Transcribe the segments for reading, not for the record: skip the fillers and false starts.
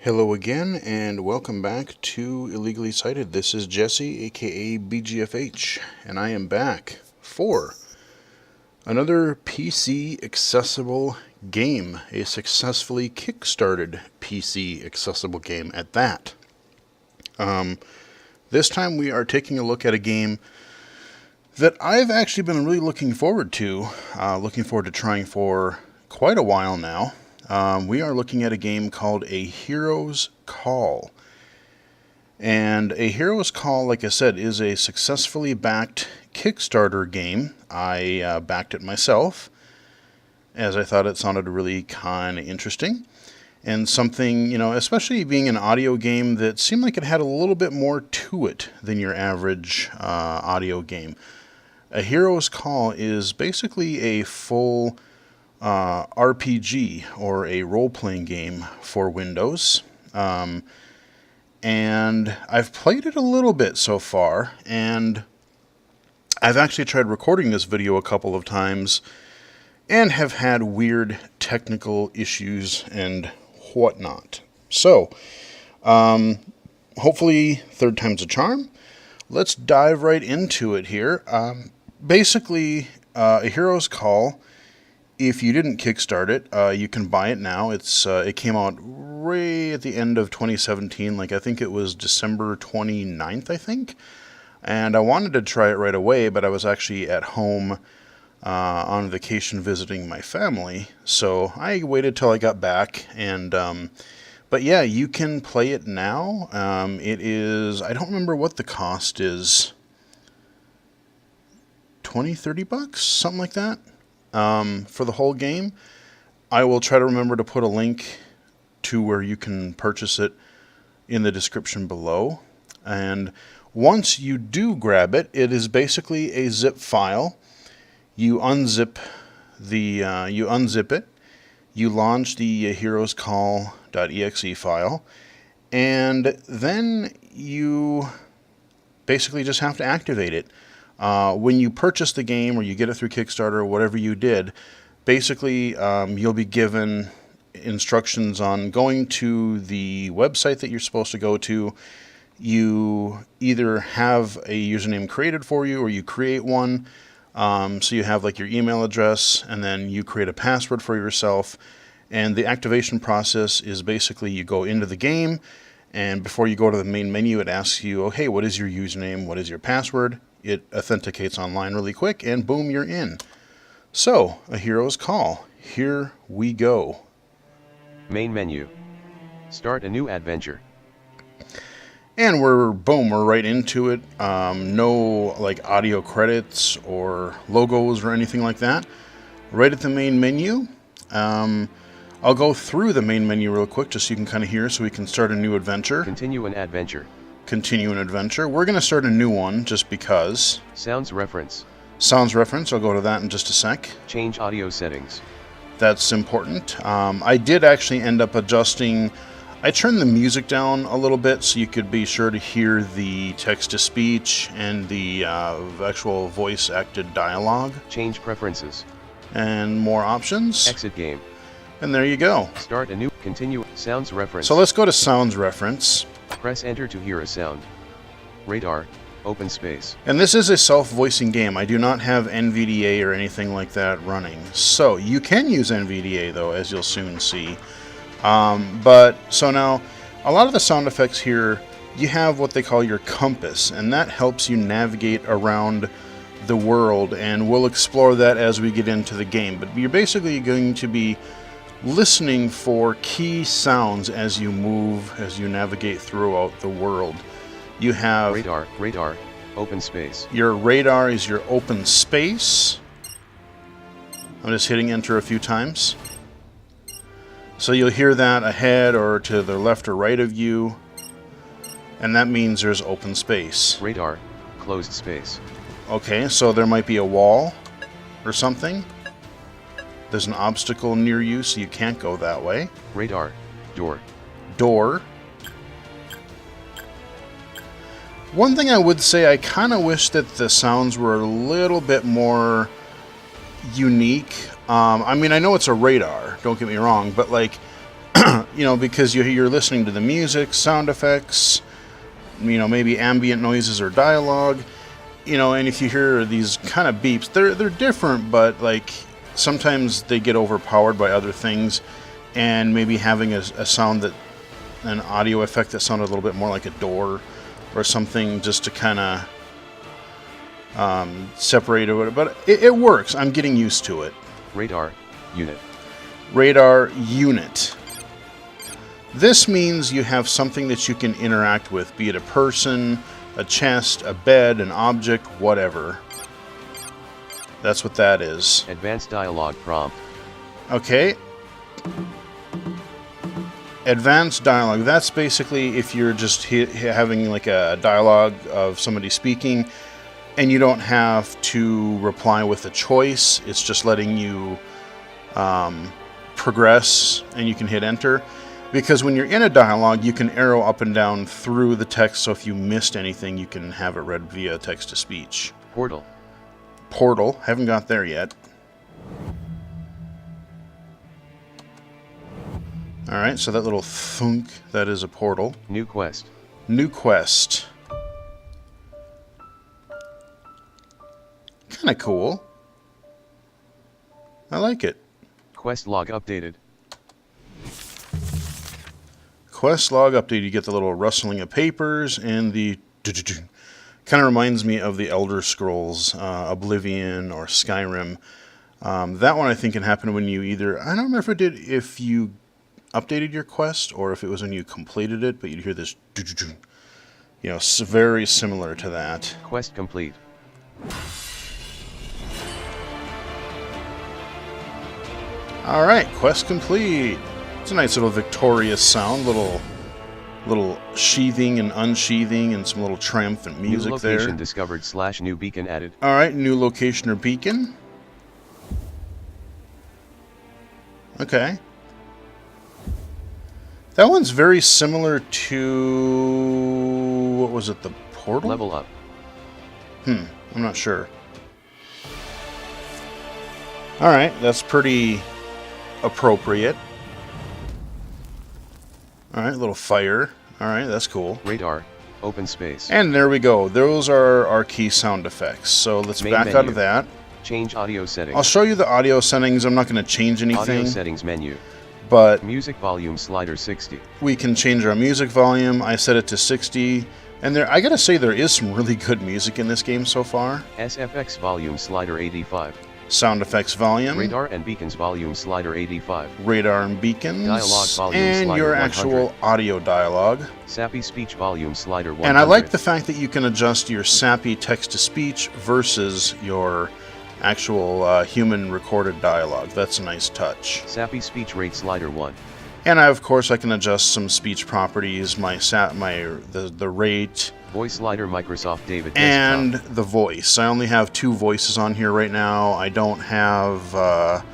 Hello again, and welcome back to Illegally Cited. This is Jesse, aka BGFH, and I am back for another PC accessible game, a successfully kickstarted PC accessible game at that. This time we are taking a look at a game that I've actually been really looking forward to trying for quite a while now. We are looking at a game called A Hero's Call. And A Hero's Call, like I said, is a successfully backed Kickstarter game. I backed it myself, as I thought it sounded really kind of interesting. And something, especially being an audio game that seemed like it had a little bit more to it than your average audio game. A Hero's Call is basically a full RPG, or a role-playing game for Windows. And I've played it a little bit so far, and I've actually tried recording this video a couple of times and have had weird technical issues and whatnot. So, hopefully third time's a charm. Let's dive right into it here. Basically, A Hero's Call, if you didn't kickstart it, you can buy it now. It came out right at the end of 2017, I think it was December 29th, I think. And I wanted to try it right away, but I was actually at home on vacation visiting my family. So I waited till I got back, but yeah, you can play it now. It is, I don't remember what the cost is, $20-30, something like that. For the whole game. I will try to remember to put a link to where you can purchase it in the description below. And once you do grab it, it is basically a zip file. You unzip it, you launch the heroescall.exe file, and then you basically just have to activate it. When you purchase the game, or you get it through Kickstarter, or whatever you did, basically you'll be given instructions on going to the website that you're supposed to go to. You either have a username created for you, or you create one. So you have your email address, and then you create a password for yourself. And the activation process is basically you go into the game, and before you go to the main menu, it asks you, oh, hey, what is your username? What is your password? It authenticates online really quick, and boom, you're in. So, A Hero's Call. Here we go. Main menu. Start a new adventure. And we're right into it. No audio credits or logos or anything like that. Right at the main menu. I'll go through the main menu real quick just so you can kind of hear, so we can start a new adventure. Continue an adventure. Continue an adventure. We're going to start a new one just because. Sounds reference. Sounds reference. I'll go to that in just a sec. Change audio settings. That's important. I did actually end up adjusting. I turned the music down a little bit so you could be sure to hear the text-to-speech and the actual voice-acted dialogue. Change preferences. And more options. Exit game. And there you go. Start a new. Continue. Sounds reference. So let's go to sounds reference. Press enter to hear a sound. Radar. Open space. And this is a self-voicing game. I do not have NVDA or anything like that running. So you can use NVDA though, as you'll soon see. So now, a lot of the sound effects here, you have what they call your compass, and that helps you navigate around the world, and we'll explore that as we get into the game. But you're basically going to be listening for key sounds as you move, as you navigate throughout the world. You have radar, open space. Your radar is your open space. I'm just hitting enter a few times. So you'll hear that ahead or to the left or right of you, and that means there's open space. Radar, closed space. Okay, so there might be a wall or something. There's an obstacle near you, so you can't go that way. Radar, door. Door. One thing I would say, I kind of wish that the sounds were a little bit more unique. I mean, I know it's a radar, don't get me wrong, but You know, because you're listening to the music, sound effects, you know, maybe ambient noises or dialogue, you know, and if you hear these kind of beeps, they're different, but like sometimes they get overpowered by other things, and maybe having a sound that, an audio effect that sounded a little bit more like a door or something, just to kind of separate it, but it works. I'm getting used to it. Radar unit. Radar unit. This means you have something that you can interact with, be it a person, a chest, a bed, an object, whatever. That's what that is. Advanced dialogue prompt. Okay. Advanced dialogue. That's basically if you're just having like a dialogue of somebody speaking, and you don't have to reply with a choice. It's just letting you progress, and you can hit enter. Because when you're in a dialogue, you can arrow up and down through the text, so if you missed anything, you can have it read via text-to-speech. Portal. Portal. Haven't got there yet. Alright, so that little thunk, that is a portal. New quest. New quest. Kind of cool. I like it. Quest log updated. Quest log update. You get the little rustling of papers and the kind of reminds me of the Elder Scrolls, Oblivion or Skyrim. That one I think can happen when you either, I don't remember if it did if you updated your quest or if it was when you completed it, but you'd hear this, you know, very similar to that. Quest complete. All right, quest complete. It's a nice little victorious sound, little sheathing and unsheathing, and some little triumphant music there. New location discovered / new beacon added. All right, new location or beacon. Okay. That one's very similar to, what was it, the portal? Level up. I'm not sure. All right, that's pretty appropriate. All right, a little fire. All right, that's cool. Radar. Open space. And there we go. Those are our key sound effects. So let's back out of that. Change audio settings. I'll show you the audio settings. I'm not going to change anything. Audio settings menu. But music volume slider 60. We can change our music volume. I set it to 60. And there, I gotta say, there is some really good music in this game so far. SFX volume slider 85. Sound effects volume. Radar and beacons volume slider 85. Radar and beacons. Dialogue volume and slider your 100. actual audio dialogue. Sappy speech volume slider 100. And I like the fact that you can adjust your sappy text-to-speech versus your actual human recorded dialogue. That's a nice touch. Sappy speech rate slider 1. And of course I can adjust some speech properties, the rate, voice slider Microsoft David and desktop. The voice. I only have 2 voices on here right now. I don't have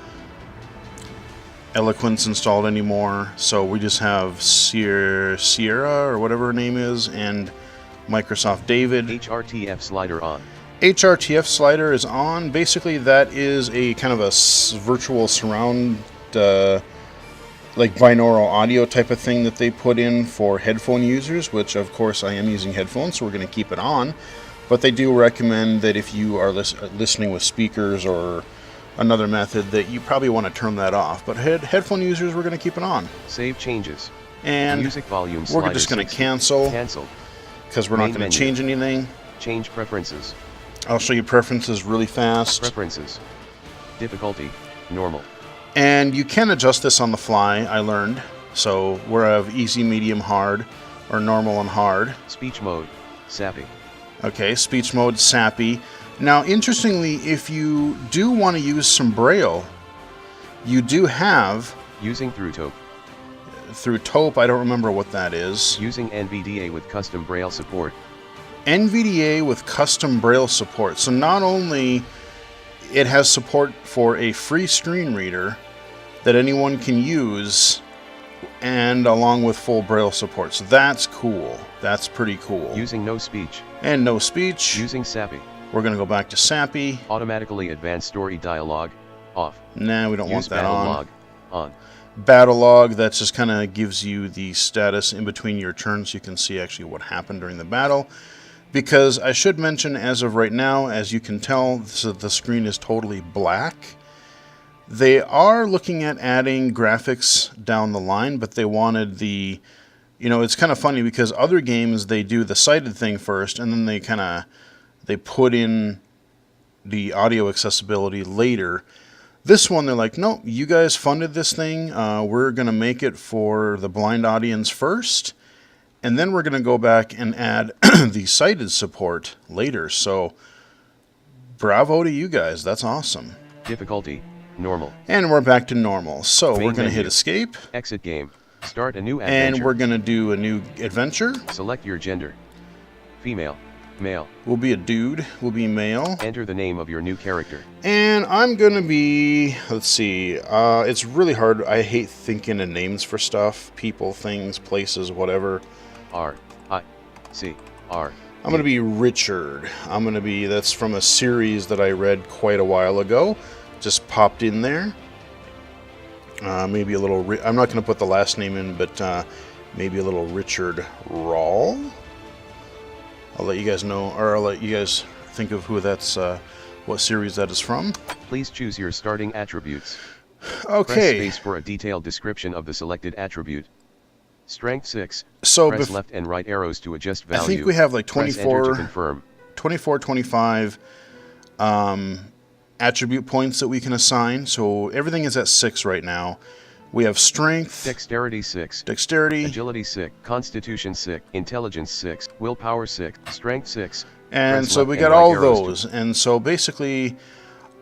Eloquence installed anymore, so we just have Sierra or whatever her name is, and Microsoft David. HRTF slider on. HRTF slider is on. Basically, that is a kind of a virtual surround, like binaural audio type of thing that they put in for headphone users, which of course I am using headphones, so we're going to keep it on. But they do recommend that if you are listening with speakers or another method, that you probably want to turn that off. But headphone users, we're going to keep it on. Save changes. And music volume we're just going to cancel. Cancel. Because we're not going to change anything. Change preferences. I'll show you preferences really fast. Preferences. Difficulty. Normal. And you can adjust this on the fly, I learned. So we're of easy, medium, hard, or normal and hard. Speech mode. Sappy. Okay, speech mode, sappy. Now, interestingly, if you do want to use some Braille, you do have... Using through Taupe. Through Taupe, I don't remember what that is. Using NVDA with custom Braille support. NVDA with custom Braille support. So not only it has support for a free screen reader that anyone can use, and along with full Braille support. So that's cool. That's pretty cool. Using no speech. And no speech. Using Sappy. We're going to go back to Sappy. Automatically advanced story dialogue. Off. Nah, we don't want that on. Log. On. battle log that just kind of gives you the status in between your turns so you can see actually what happened during the battle. Because I should mention, as of right now, as you can tell, the screen is totally black. They are looking at adding graphics down the line, but they wanted the... You know, it's kind of funny because other games, they do the sighted thing first, and then they put in the audio accessibility later. This one, they're like, no, you guys funded this thing. We're going to make it for the blind audience first, and then we're going to go back and add the sighted support later. So, bravo to you guys. That's awesome. Difficulty, normal. And we're back to normal. So, Main we're going to hit menu. escape. Exit game. Start a new adventure. And we're going to do a new adventure. Select your gender. Female, male. We'll be a dude. We'll be male. Enter the name of your new character. And I'm going to be, let's see, it's really hard. I hate thinking of names for stuff. People, things, places, whatever. R-I-C-R. I'm going to be Richard. I'm going to be, that's from a series that I read quite a while ago. Just popped in there. Maybe a little, I'm not going to put the last name in, but maybe a little Richard Rawl. I'll let you guys know, or I'll let you guys think of who that's, what series that is from. Please choose your starting attributes. Okay. Press space for a detailed description of the selected attribute. Strength 6. So press left and right arrows to adjust value. I think we have like Press enter to confirm. 24, 25 attribute points that we can assign. So everything is at 6 right now. We have strength, Dexterity 6, dexterity, Agility 6, Constitution 6, Intelligence 6, Willpower 6, Strength 6. and Press so left we and got right all arrows those. And so basically,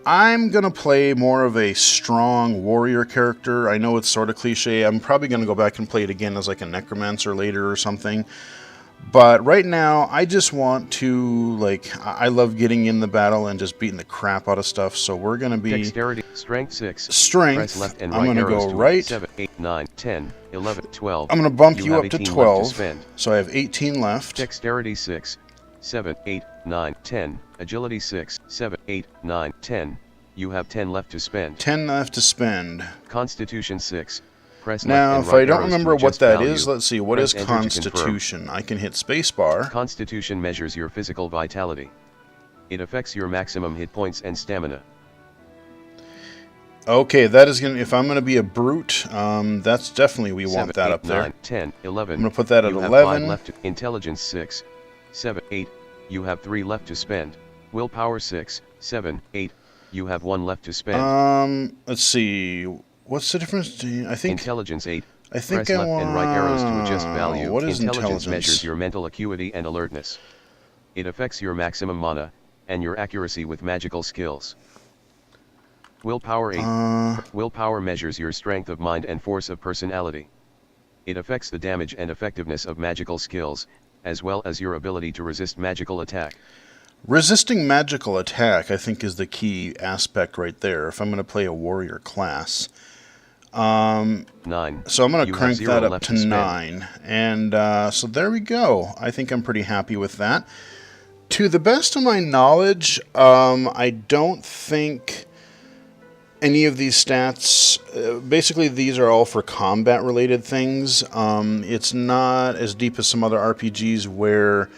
I'm going to play more of a strong warrior character. I know it's sort of cliche. I'm probably going to go back and play it again as like a necromancer later or something. But right now, I just want to, like, I love getting in the battle and just beating the crap out of stuff. So we're going to be... Dexterity, Strength 6. Strength. Press left and right I'm going to arrows go to right. 7, 8, 9, 10, 11, 12. I'm going to bump you have up to 18 left 12. spend. So I have 18 left. Dexterity 6, 7, 8, 9, 10. Agility 6, 7, 8, 9, 10. You have 10 left to spend. 10 left to spend. Constitution 6. Press Now, left and if right I don't arrows remember to what adjust that value. is, let's see. What Press is enter to confirm. Constitution? I can hit spacebar. Constitution measures your physical vitality. It affects your maximum hit points and stamina. Okay, that is going to... If I'm going to be a brute, that's definitely... We 7, want that 8, up there. 9, 10, 11. I'm going to put that at you 11. have 5 left. Intelligence 6, 7, 8. You have 3 left to spend. Willpower 6, 7, 8. You have 1 left to spend. Let's see. What's the difference? I think... Intelligence 8. I think Press I left want... and right arrows to adjust value. What is Intelligence measures your mental acuity and alertness. It affects your maximum mana, and your accuracy with magical skills. Willpower 8. Willpower measures your strength of mind and force of personality. It affects the damage and effectiveness of magical skills, as well as your ability to resist magical attack. Resisting magical attack, I think, is the key aspect right there, if I'm going to play a warrior class. 9. So I'm going to You crank have that 0 up left to to spend. 9. And so there we go. I think I'm pretty happy with that. To the best of my knowledge, I don't think any of these stats... basically, these are all for combat-related things. It's not as deep as some other RPGs where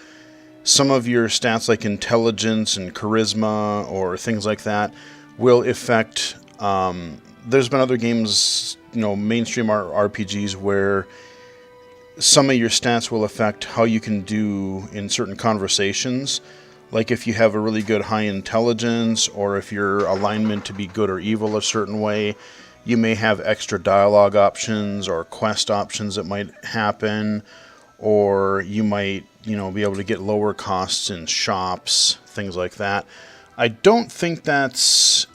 some of your stats like intelligence and charisma or things like that will affect... there's been other games, you know, mainstream RPGs where some of your stats will affect how you can do in certain conversations. Like if you have a really good high intelligence, or if your alignment to be good or evil a certain way, you may have extra dialogue options or quest options that might happen, or you might, you know, be able to get lower costs in shops, things like that. I don't think that's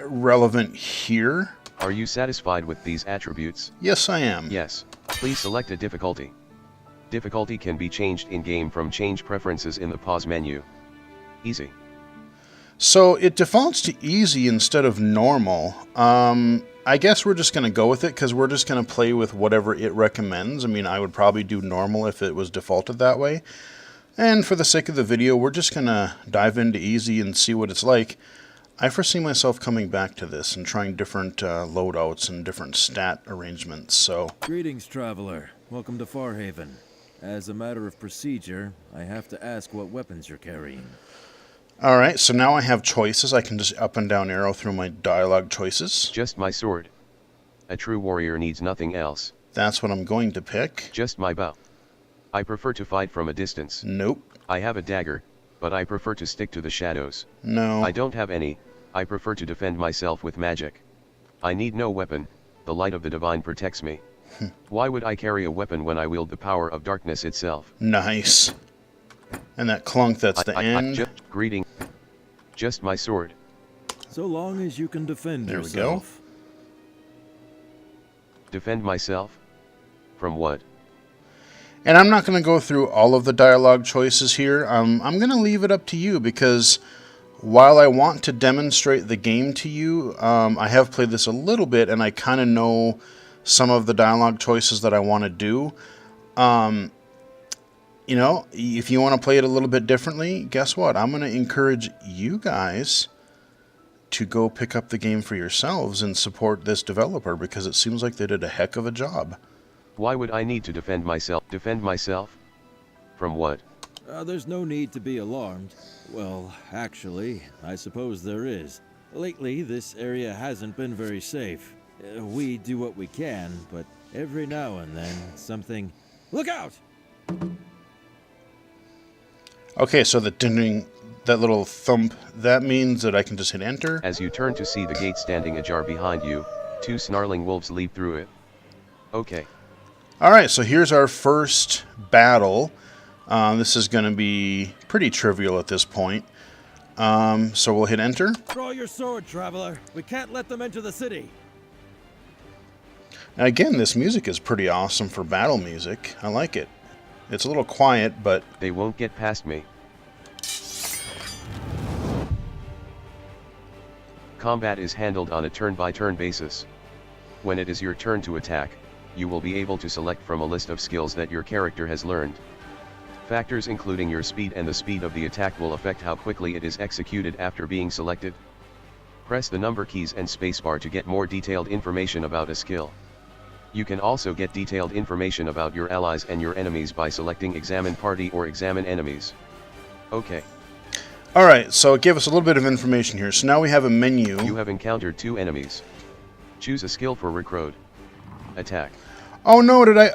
relevant here. Are you satisfied with these attributes? Yes, I am. Yes. Please select a difficulty. Difficulty can be changed in-game from Change Preferences in the pause menu. Easy. So it defaults to easy instead of normal. I guess we're just going to go with it because we're just going to play with whatever it recommends. I mean, I would probably do normal if it was defaulted that way. And for the sake of the video, we're just going to dive into easy and see what it's like. I foresee myself coming back to this and trying different loadouts and different stat arrangements, so... Greetings, traveler. Welcome to Farhaven. As a matter of procedure, I have to ask what weapons you're carrying. Alright, so now I have choices. I can just up and down arrow through my dialogue choices. Just my sword. A true warrior needs nothing else. That's what I'm going to pick. Just my bow. I prefer to fight from a distance. Nope. I have a dagger, but I prefer to stick to the shadows. No. I don't have any. I prefer to defend myself with magic. I need no weapon. The light of the divine protects me. Why would I carry a weapon when I wield the power of darkness itself? Nice. And that clunk, that's the end. Greeting. Just my sword. So long as you can defend There yourself. we go. Defend myself? From what? And I'm not going to go through all of the dialogue choices here. I'm going to leave it up to you because while I want to demonstrate the game to you, I have played this a little bit and I kind of know some of the dialogue choices that I want to do. You know, if you want to play it a little bit differently, guess what? I'm going to encourage you guys to go pick up the game for yourselves and support this developer because it seems like they did a heck of a job. Why would I need to defend myself? Defend myself? From what? There's no need to be alarmed. Well, actually, I suppose there is. Lately, this area hasn't been very safe. We do what we can, but every now and then, something... Look out! Okay, so the ding, that little thump, that means that I can just hit enter. As you turn to see the gate standing ajar behind you, 2 snarling wolves leap through it. Okay. Alright, so here's our first battle. This is going to be pretty trivial at this point. So we'll hit enter. Draw your sword, traveler. We can't let them into the city. And again, this music is pretty awesome for battle music. I like it. It's a little quiet, but... They won't get past me. Combat is handled on a turn-by-turn basis. When it is your turn to attack, you will be able to select from a list of skills that your character has learned. Factors including your speed and the speed of the attack will affect how quickly it is executed after being selected. Press the number keys and spacebar to get more detailed information about a skill. You can also get detailed information about your allies and your enemies by selecting Examine Party or Examine Enemies. Okay. Alright, so it gave us a little bit of information here. So now we have a menu. You have encountered 2 enemies. Choose a skill for Recruit. Attack. Oh no, did I...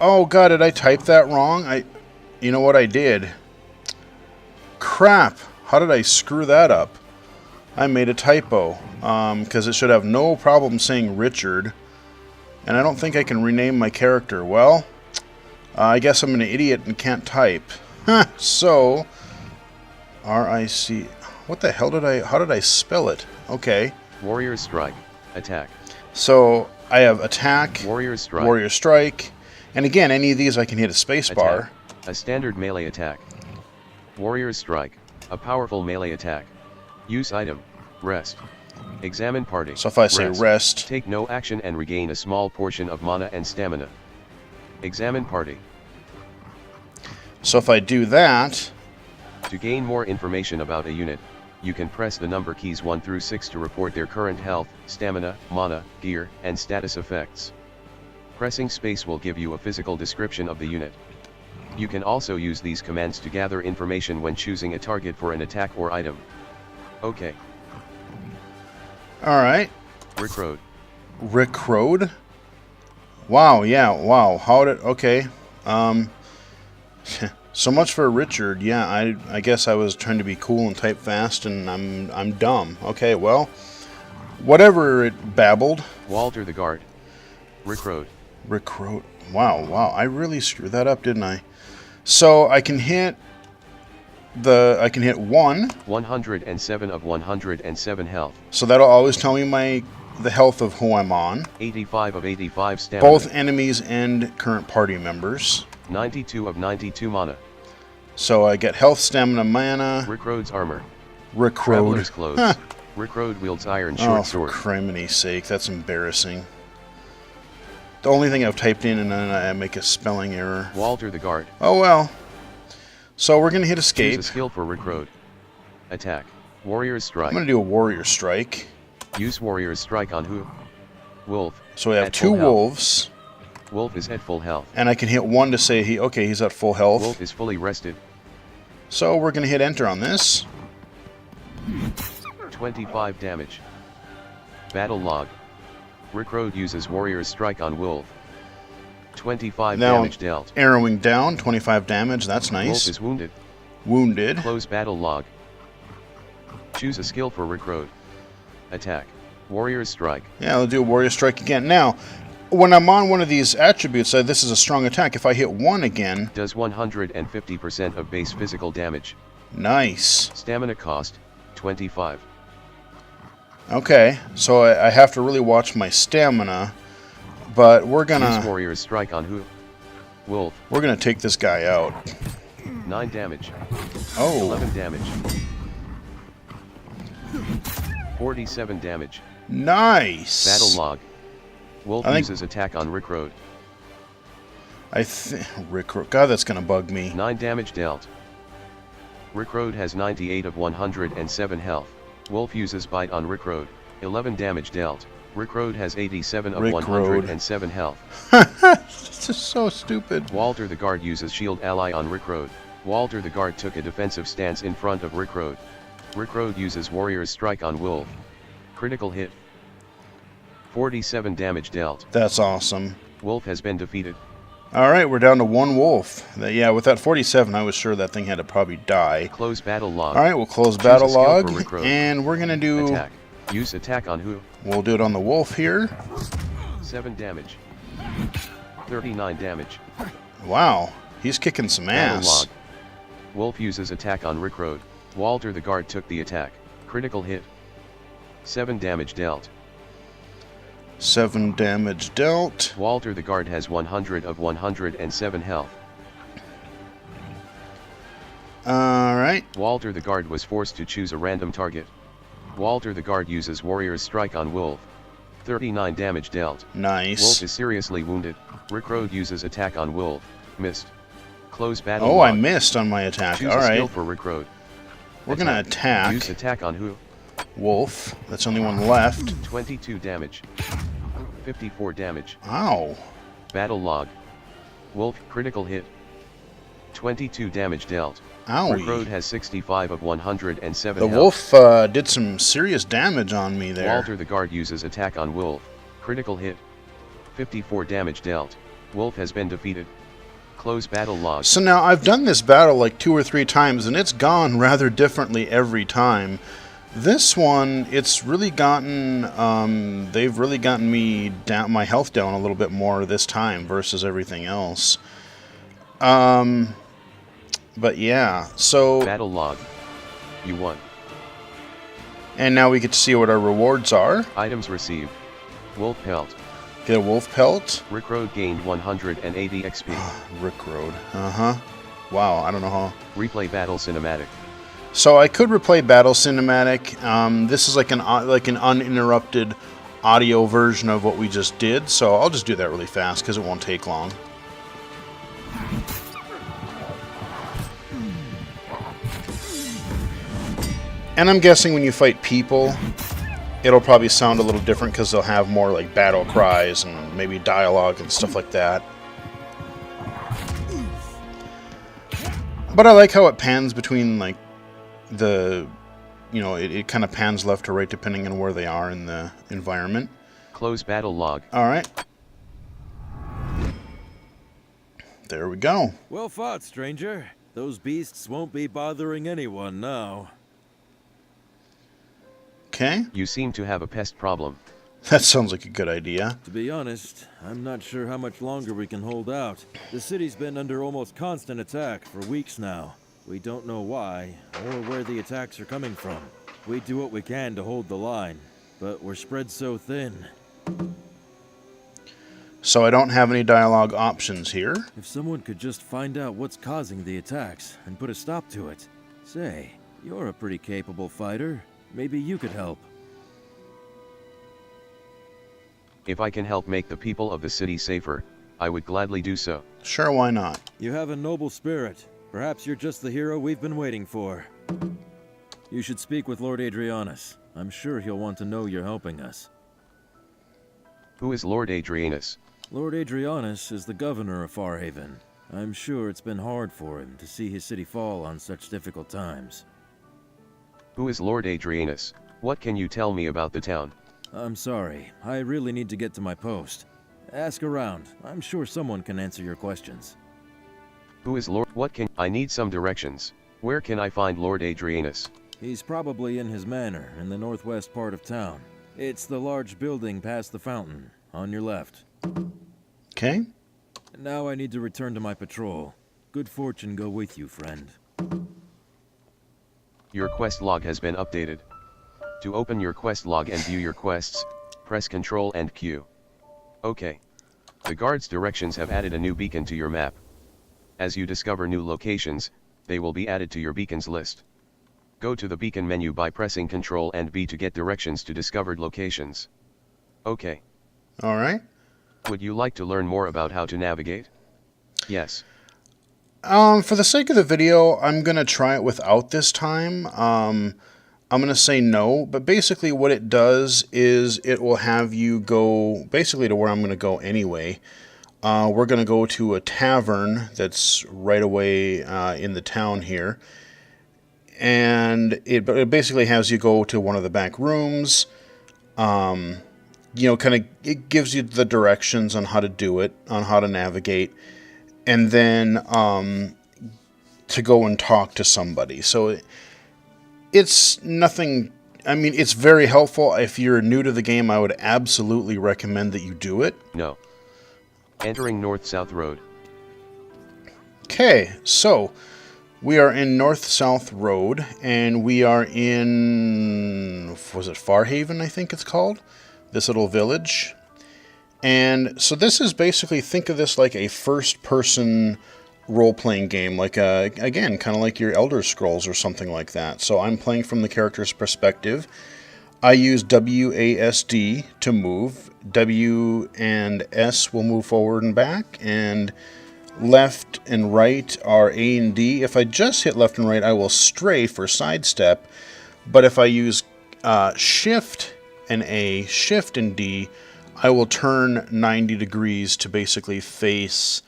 Oh god, did I type that wrong? You know what I did? Crap! How did I screw that up? I made a typo. Because it should have no problem saying Richard. And I don't think I can rename my character. Well, I guess I'm an idiot and can't type. So, R-I-C... What the hell did I... How did I spell it? Okay. Warrior's Strike. Attack. So, I have attack, Warrior's Strike. Warrior Strike, and again, any of these I can hit a spacebar. A standard melee attack. Warrior's Strike. A powerful melee attack. Use item. Rest. Examine Party. So if I say rest... Take no action and regain a small portion of mana and stamina. Examine Party. So if I do that... To gain more information about a unit, you can press the number keys 1 through 6 to report their current health, stamina, mana, gear, and status effects. Pressing space will give you a physical description of the unit. You can also use these commands to gather information when choosing a target for an attack or item. Okay. Alright. Recruit. Recruit? Wow, yeah, wow. How did... Okay. So much for Richard. Yeah, I guess I was trying to be cool and type fast, and I'm dumb. Okay, well, whatever it babbled. Walter the Guard. Recruit. Recruit. Wow, I really screwed that up, didn't I? So I can hit 1. 107 of 107 health. So that'll always tell me the health of who I'm on. 85 of 85 stamina. Both enemies and current party members. 92 of 92 mana. So I get health, stamina, mana. Recruit's armor. Recruit. Traveler's clothes. Recruit wields iron short sword. Oh, for criminy sake, that's embarrassing. The only thing I've typed in and then I make a spelling error. Walter the Guard. Oh well. So we're going to hit escape. Choose a skill for Recruit. Attack. Warrior's Strike. I'm going to do a Warrior Strike. Use Warrior's Strike on who? Wolf. So we have At 2 full health. wolves. Wolf is at full health. And I can hit 1 to say he's at full health. Wolf is fully rested. So we're going to hit enter on this. 25 damage. Battle log. Rickroad uses Warrior's Strike on Wolf. 25 Now, damage dealt. Arrowing down, 25 damage. That's Wolf nice. is wounded. Wounded. Close battle log. Choose a skill for Rickroad. Attack. Warrior's Strike. Yeah, I'll do a Warrior Strike again. Now, when I'm on one of these attributes, this is a strong attack. If I hit 1 again... Does 150% of base physical damage. Nice. Stamina cost, 25. Okay, so I have to really watch my stamina, but we're Use gonna... Warrior's Strike on who? Wolf. We're gonna take this guy out. 9 damage. Oh. 11 damage. 47 damage. Nice. Battle log. Wolf I think- uses attack on Rickroad. Rickroad. God, that's gonna bug me. 9 damage dealt. Rickroad has 98 of 107 health. Wolf uses bite on Rickroad. 11 damage dealt. Rickroad has 87 of Rickroad. 107 health. This is so stupid. Walter the Guard uses shield ally on Rickroad. Walter the Guard took a defensive stance in front of Rickroad. Rickroad uses Warrior's Strike on Wolf. Critical hit. 47 damage dealt. That's awesome. Wolf has been defeated. Alright, we're down to 1 wolf. Yeah, with that 47, I was sure that thing had to probably die. Close battle log. Alright, we'll close Choose a battle skill log, for Rickroad. and we're gonna do... Attack. Use attack on who? We'll do it on the wolf here. 7 damage. 39 damage. Wow, he's kicking some Battle ass. log. Wolf uses attack on Rickroad. Walter the Guard took the attack. Critical hit. 7 damage dealt. 7 damage dealt. Walter the Guard has 100 of 107 health. Alright. Walter the Guard was forced to choose a random target. Walter the Guard uses Warrior's Strike on Wolf. 39 damage dealt. Nice. Wolf is seriously wounded. Rickroad uses attack on Wolf. Missed. Close battle Oh, log. I missed on my attack. Choose a skill Alright. for Rickroad. We're gonna attack Use attack on who? wolf. That's the only one left. 22 damage. 54 damage. Ow. Battle log. Wolf critical hit. 22 damage dealt. Owie. Rickroad has 65 of 107 The health. wolf did some serious damage on me there. Walter the Guard uses attack on Wolf. Critical hit. 54 damage dealt. Wolf has been defeated. Close battle log. So now I've done this battle like 2 or 3 times, and it's gone rather differently every time. This one, it's really gotten, they've really gotten me down, my health down a little bit more this time versus everything else. But yeah, so, Battle log. You won. and now we get to see what our rewards are. Items received. Wolf pelt. Get a wolf pelt. Rickroad gained 180 XP. Rickroad. Uh-huh. Wow, I don't know how. Replay battle cinematic. So I could replay Battle Cinematic. This is like an uninterrupted audio version of what we just did, so I'll just do that really fast because it won't take long. And I'm guessing when you fight people, it'll probably sound a little different because they'll have more like battle cries and maybe dialogue and stuff like that. But I like how it pans between like it kind of pans left to right depending on where they are in the environment. Close battle log. Alright. There we go. Well fought, stranger. Those beasts won't be bothering anyone now. Okay. You seem to have a pest problem. That sounds like a good idea. To be honest, I'm not sure how much longer we can hold out. The city's been under almost constant attack for weeks now. We don't know why, or where the attacks are coming from. We do what we can to hold the line, but we're spread so thin. So I don't have any dialogue options here. If someone could just find out what's causing the attacks and put a stop to it. Say, you're a pretty capable fighter. Maybe you could help. If I can help make the people of the city safer, I would gladly do so. Sure, why not? You have a noble spirit. Perhaps you're just the hero we've been waiting for. You should speak with Lord Adrianus. I'm sure he'll want to know you're helping us. Who is Lord Adrianus? Lord Adrianus is the governor of Farhaven. I'm sure it's been hard for him to see his city fall on such difficult times. Who is Lord Adrianus? What can you tell me about the town? I'm sorry. I really need to get to my post. Ask around. I'm sure someone can answer your questions. Who is Lord? I need some directions. Where can I find Lord Adrianus? He's probably in his manor in the northwest part of town. It's the large building past the fountain, on your left. Okay. Now I need to return to my patrol. Good fortune go with you, friend. Your quest log has been updated. To open your quest log and view your quests, press Ctrl and Q. OK. The guard's directions have added a new beacon to your map. As you discover new locations, they will be added to your beacons list. Go to the beacon menu by pressing Ctrl and B to get directions to discovered locations. OK. All right. Would you like to learn more about how to navigate? Yes. For the sake of the video, I'm going to try it without this time. I'm going to say no, but basically what it does is it will have you go basically to where I'm going to go anyway. We're going to go to a tavern that's right away in the town here. And it basically has you go to one of the back rooms. You know, kind of it gives you the directions on how to do it, on how to navigate. And then to go and talk to somebody. So it's nothing, I mean, it's very helpful. If you're new to the game, I would absolutely recommend that you do it. No. Entering North-South Road. Okay, so we are in North-South Road, and we are in, was it Farhaven, I think it's called? This little village. And so this is basically, think of this like a first-person role-playing game, like again, kind of like your Elder Scrolls or something like that. So I'm playing from the character's perspective. I use WASD to move. W and S will move forward and back, and left and right are A and D. If I just hit left and right, I will strafe or sidestep. But if I use Shift and A, Shift and D, I will turn 90 degrees to basically face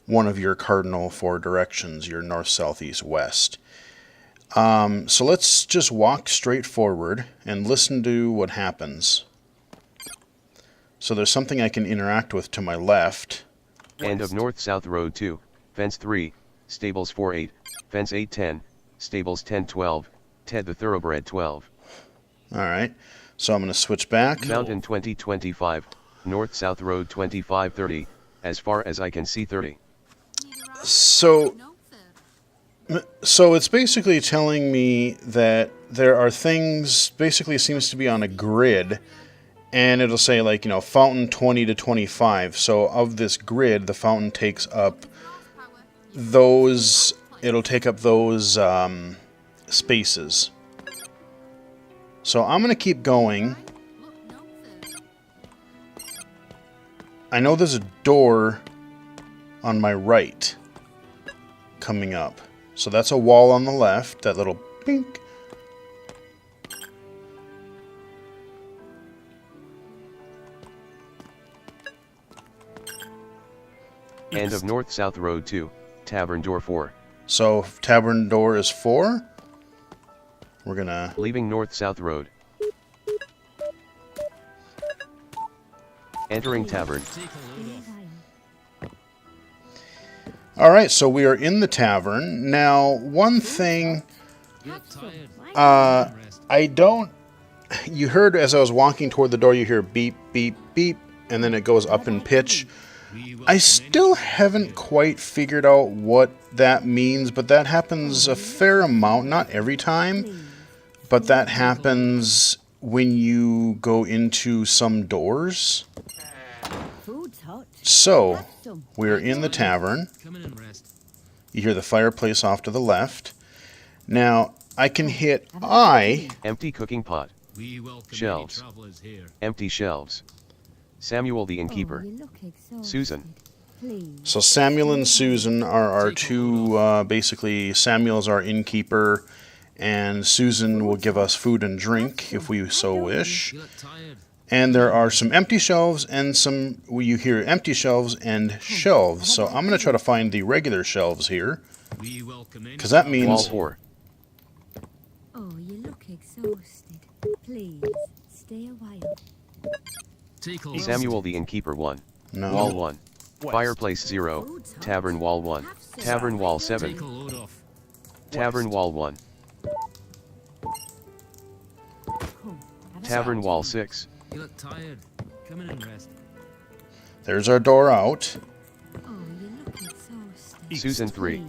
one of your cardinal four directions, your north, south, east, west. So let's just walk straight forward and listen to what happens. So there's something I can interact with to my left. End of North-South Road 2, Fence 3, Stables 4-8, Fence 8-10, Stables 10-12, Ted the Thoroughbred 12. Alright, so I'm going to switch back. Mountain 2025, North-South Road 2530, as far as I can see 30. So it's basically telling me that there are things, basically it seems to be on a grid, and it'll say like, you know, fountain 20 to 25. So of this grid, the fountain takes up those, it'll take up those spaces. So I'm going to keep going. I know there's a door on my right coming up. So that's a wall on the left, that little pink. End of North-South Road 2, Tavern Door 4. So Tavern Door is 4. We're gonna... Leaving North-South Road. Entering Tavern. Alright, so we are in the tavern. Now, one thing... I don't... You heard as I was walking toward the door, you hear beep, beep, beep, and then it goes up in pitch. I still haven't quite figured out what that means, but that happens a fair amount, not every time, but that happens when you go into some doors. So, we're in the tavern. You hear the fireplace off to the left. Now, I can hit I. Empty cooking pot. Shelves. Empty shelves. Samuel the innkeeper. Susan. So Samuel and Susan are our two, basically, Samuel's our innkeeper, And Susan will give us food and drink if we so wish. And there are some empty shelves and some, you hear empty shelves and shelves. So I'm going to try to find the regular shelves here. Because that Wall means... 4. Oh, you look exhausted. Please, stay a while. Samuel the Innkeeper 1. No. Wall 1. Fireplace 0. Tavern Wall 1. Tavern Wall 7. Tavern Wall 1. Tavern Wall 6. You look tired. Come in and rest. There's our door out. Oh, you look exhausted. Susan 3.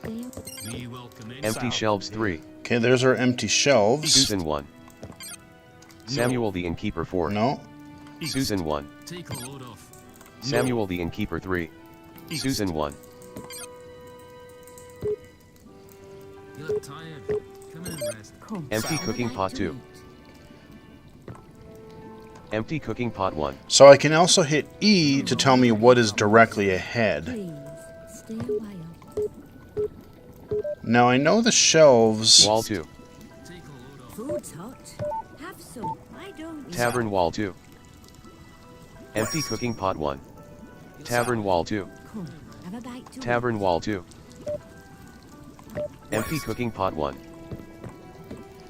Please, stay a Empty shelves 3. Okay, there's our empty shelves. Susan 1. Samuel the Innkeeper 4. No. Susan 1. Take a load off. Samuel the Innkeeper 3. Susan 1. You look tired. Come in and rest. Come. Empty cooking pot 2. Empty cooking pot 1. So I can also hit E to tell me what is directly ahead. Please, stay a while. Now I know the shelves... Wall 2. Take a load off. Food's hot. Have some. Why don't you? Tavern Wall 2. Empty cooking pot 1. Tavern Wall 2. Come, have a bite to Tavern Wall 2. Empty cooking pot 1.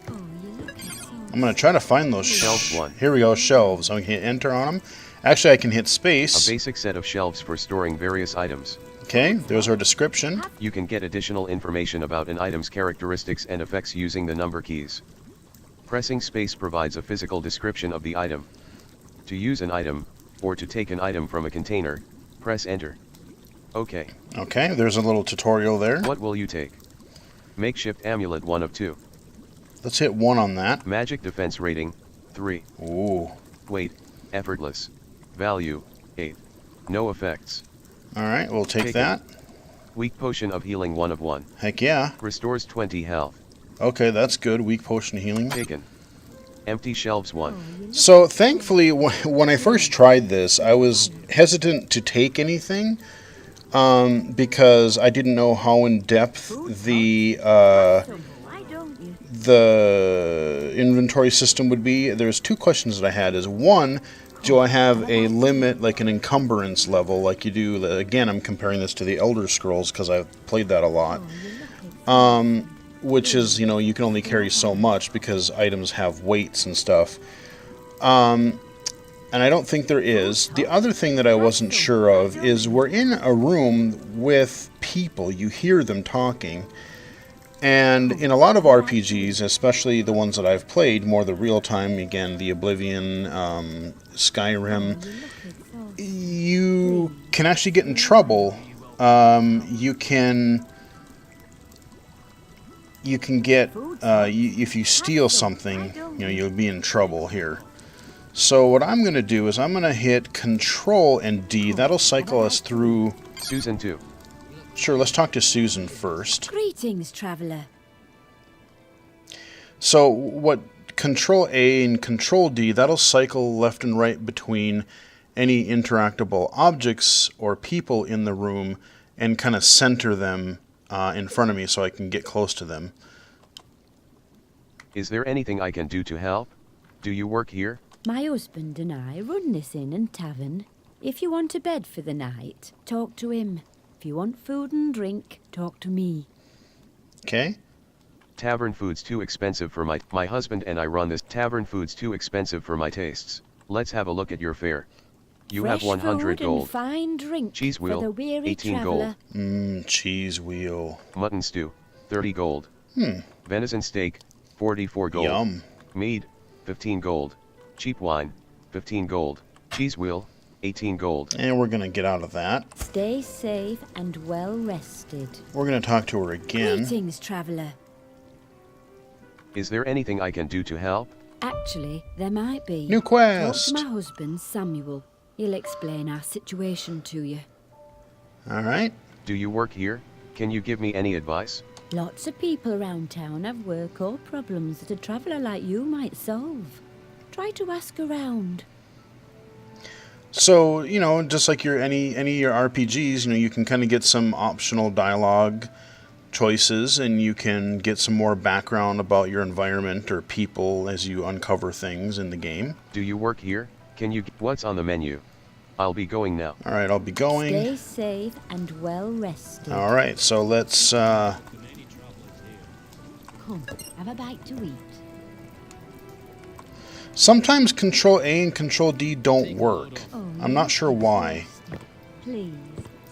Oh, you look exhausted. I'm going to try to find those Shelves 1. Here we go, shelves. I can hit enter on them. Actually, I can hit A space. basic set of shelves for storing various items. Okay, there's our description. You can get additional information about an item's characteristics and effects using the number keys. Pressing space provides a physical description of the item. To use an item, or to take an item from a container, press enter. OK. Okay, there's a little tutorial there. What will you take? Makeshift amulet 1 of 2. Let's hit 1 on that. Magic defense rating 3. Ooh. Weight effortless. Value 8. No effects. Alright, we'll take Take that. Weak potion of healing 1 of 1. Heck yeah. Restores 20 health. Okay, that's good. Weak potion healing. Taken. Empty shelves 1. So, thankfully, when I first tried this, I was hesitant to take anything because I didn't know how in-depth the Why don't you? the inventory system would be. There's 2 questions that I had. Is one, do I have a limit, like an encumbrance level, like you do? Again, I'm comparing this to the Elder Scrolls because I've played that a lot. Which is, you know, you can only carry so much because items have weights and stuff. And I don't think there is. The other thing that I wasn't sure of is we're in a room with people. You hear them talking. And in a lot of RPGs, especially the ones that I've played, more the real-time, again, the Oblivion, Skyrim, you can actually get in trouble. You can get, if you steal something, you know, you'll be in trouble here. So what I'm going to do is I'm going to hit Control and D. That'll cycle us through. Susan 2. Sure, let's talk to Susan first. Greetings, traveler. So what Control A and Control D, that'll cycle left and right between any interactable objects or people in the room and kind of center them in front of me so I can get close to them. Is there anything I can do to help? Do you work here? My husband and I run this inn and tavern. If you want a bed for the night, talk to him. If you want food and drink, talk to me. Okay? Tavern food's too expensive for my husband and I run this. Tavern food's too expensive for my tastes. Let's have a look at your fare. You Fresh have 100 food gold. and fine drink Cheese for the wheel, weary 18 traveler. gold. Cheese wheel. Mutton stew, 30 gold. Venison steak, 44 gold. Yum. Mead, 15 gold. Cheap wine, 15 gold. Cheese wheel, 18 gold. And we're going to get out of that. Stay safe and well rested. We're going to talk to her again. Greetings, traveler. Is there anything I can do to help? Actually, there might be. New quest. Talk to my husband, Samuel. He'll explain our situation to you. All right. Do you work here? Can you give me any advice? Lots of people around town have work or problems that a traveler like you might solve. Try to ask around. So, you know, just like any of your RPGs, you know, you can kind of get some optional dialogue choices, and you can get some more background about your environment or people as you uncover things in the game. Do you work here? Can you... What's on the menu? I'll be going now. All right, I'll be going. Stay safe and well rested. All right, so let's... Come, have a bite to eat. Sometimes Control A and Control D don't work. Oh, I'm not sure why. Please,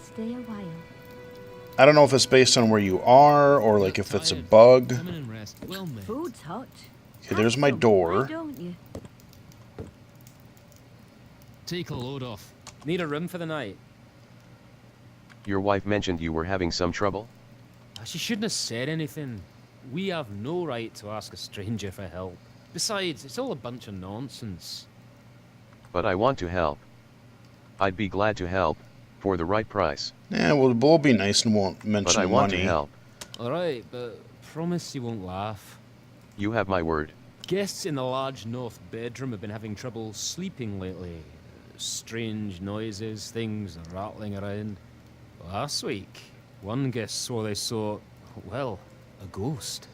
stay a while. I don't know if it's based on where you are or like if it's a bug. Come in and rest. Well met. Food's hot. Okay, there's my Have some, door. why don't you? Take a load off. Need a room for the night? Your wife mentioned you were having some trouble? She shouldn't have said anything. We have no right to ask a stranger for help. Besides, it's all a bunch of nonsense. But I want to help. I'd be glad to help, for the right price. Yeah, well, we'll be nice and won't mention But I want money. to help. Alright, but promise you won't laugh. You have my word. Guests in the large north bedroom have been having trouble sleeping lately. Strange noises, things rattling around. Last week, one guest swore they saw, well, a ghost.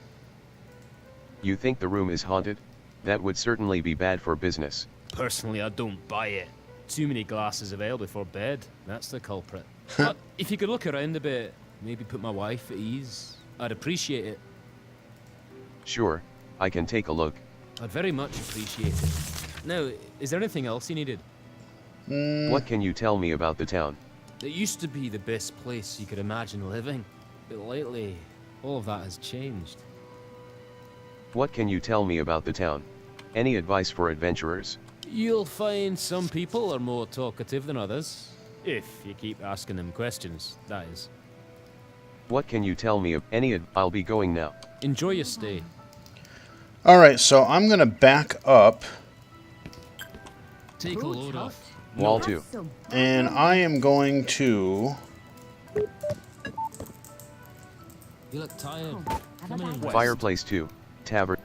You think the room is haunted? That would certainly be bad for business. Personally, I don't buy it. Too many glasses of ale before bed, that's the culprit. But if you could look around a bit, maybe put my wife at ease, I'd appreciate it. Sure, I can take a look. I'd very much appreciate it. Now, is there anything else you needed? What can you tell me about the town? It used to be the best place you could imagine living, but lately, all of that has changed. What can you tell me about the town? Any advice for adventurers? You'll find some people are more talkative than others. If you keep asking them questions, that is. What can you tell me of I'll be going now. Enjoy your stay. All right, so I'm going to back up, Take a Food's load hot. off. Wall Have 2. some. and I am going to... You look tired. Come, have Come a in and bite. rest. Fireplace 2. Tavern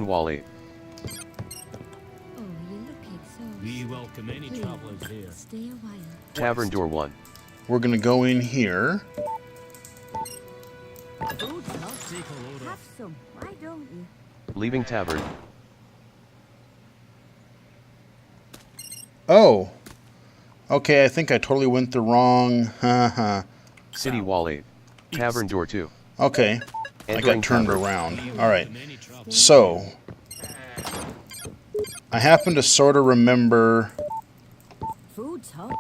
Wall 8. Oh, you look exhausted. We welcome any Please, travelers here. stay a while. Tavern Door 1. We're going to go in here. Food's hot. Take a load Have off. some. Why don't you? Leaving Tavern. Oh. Okay, I think I totally went the wrong... Haha. City Wall 8. Tavern Door 2. Okay, I got Entering turned tavern. around. All right, so... I happen to sort of remember... Food's hot.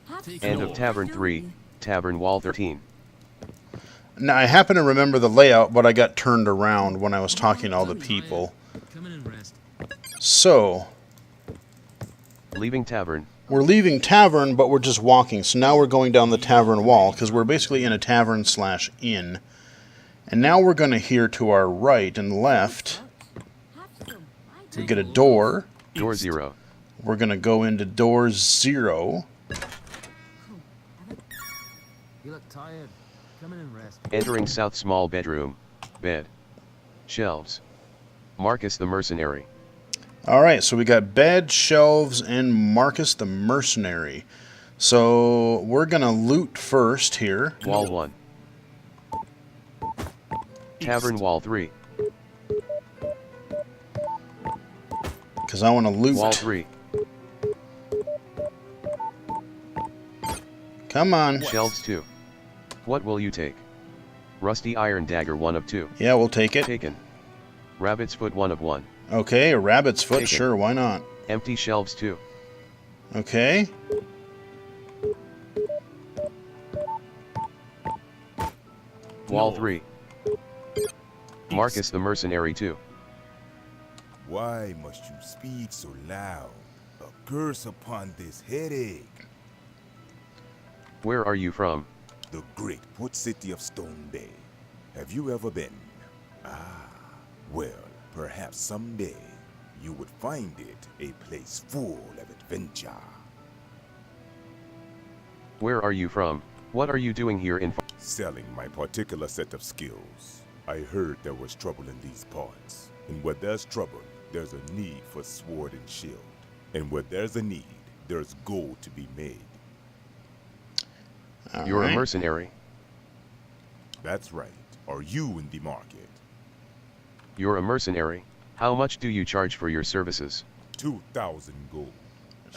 Have Take some. End of Why Tavern don't 3. you? Tavern Wall 13. Now, I happen to remember the layout, but I got turned around when I was talking to all the people. Come in and rest. So, Leaving Tavern. we're leaving Tavern, but we're just walking. So now we're going down the Tavern wall, because we're basically in a tavern/inn. And now we're going to hear to our right and left. Have some. Why We don't get a door. Door 0. We're going to go into door 0. You look tired. Come in and rest. Entering south small bedroom. Bed. Shelves. Marcus the Mercenary. All right, so we got bed, shelves, and Marcus the Mercenary. So we're going to loot first here. Wall 1. Tavern Wall 3. Because I want to loot. Wall 3. Come on. Shelves 2. What will you take? Rusty Iron Dagger 1 of 2. Yeah, we'll take it. Taken. Rabbit's Foot 1 of 1. Okay, a rabbit's foot, Take it. sure, why not? Empty shelves 2. Okay. Wall 3. Marcus the Mercenary 2. Why must you speak so loud? A curse upon this headache. Where are you from? The great port city of Stone Bay. Have you ever been? Ah, well, perhaps someday you would find it a place full of adventure. Where are you from? What are you doing here in Selling my particular set of skills. I heard there was trouble in these parts. And where there's trouble, there's a need for sword and shield. And where there's a need, there's gold to be made. All You're right. a mercenary. That's right. Are you in the market? You're a mercenary. How much do you charge for your services? 2,000 gold.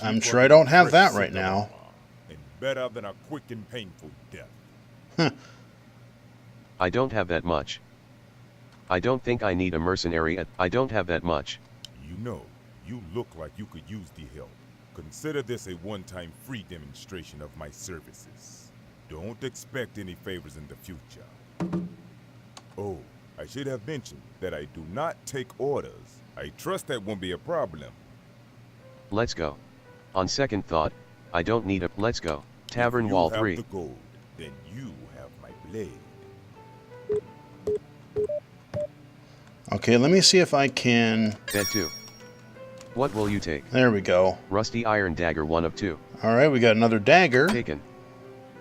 I'm Cheaper sure I than don't a have fresh that right cigar, now. And better than a quick and painful death. I don't have that much. I don't think I need a mercenary I don't have that much. You know, you look like you could use the help. Consider this a one-time free demonstration of my services. Don't expect any favors in the future. Oh, I should have mentioned that I do not take orders. I trust that won't be a problem. Let's go. On second thought, I don't need a let's go. Tavern Wall If you 3. have the gold, then you have my blade. Okay, let me see if I can... Bed 2. What will you take? There we go. Rusty iron dagger 1 of 2. All right, we got another dagger. Taken.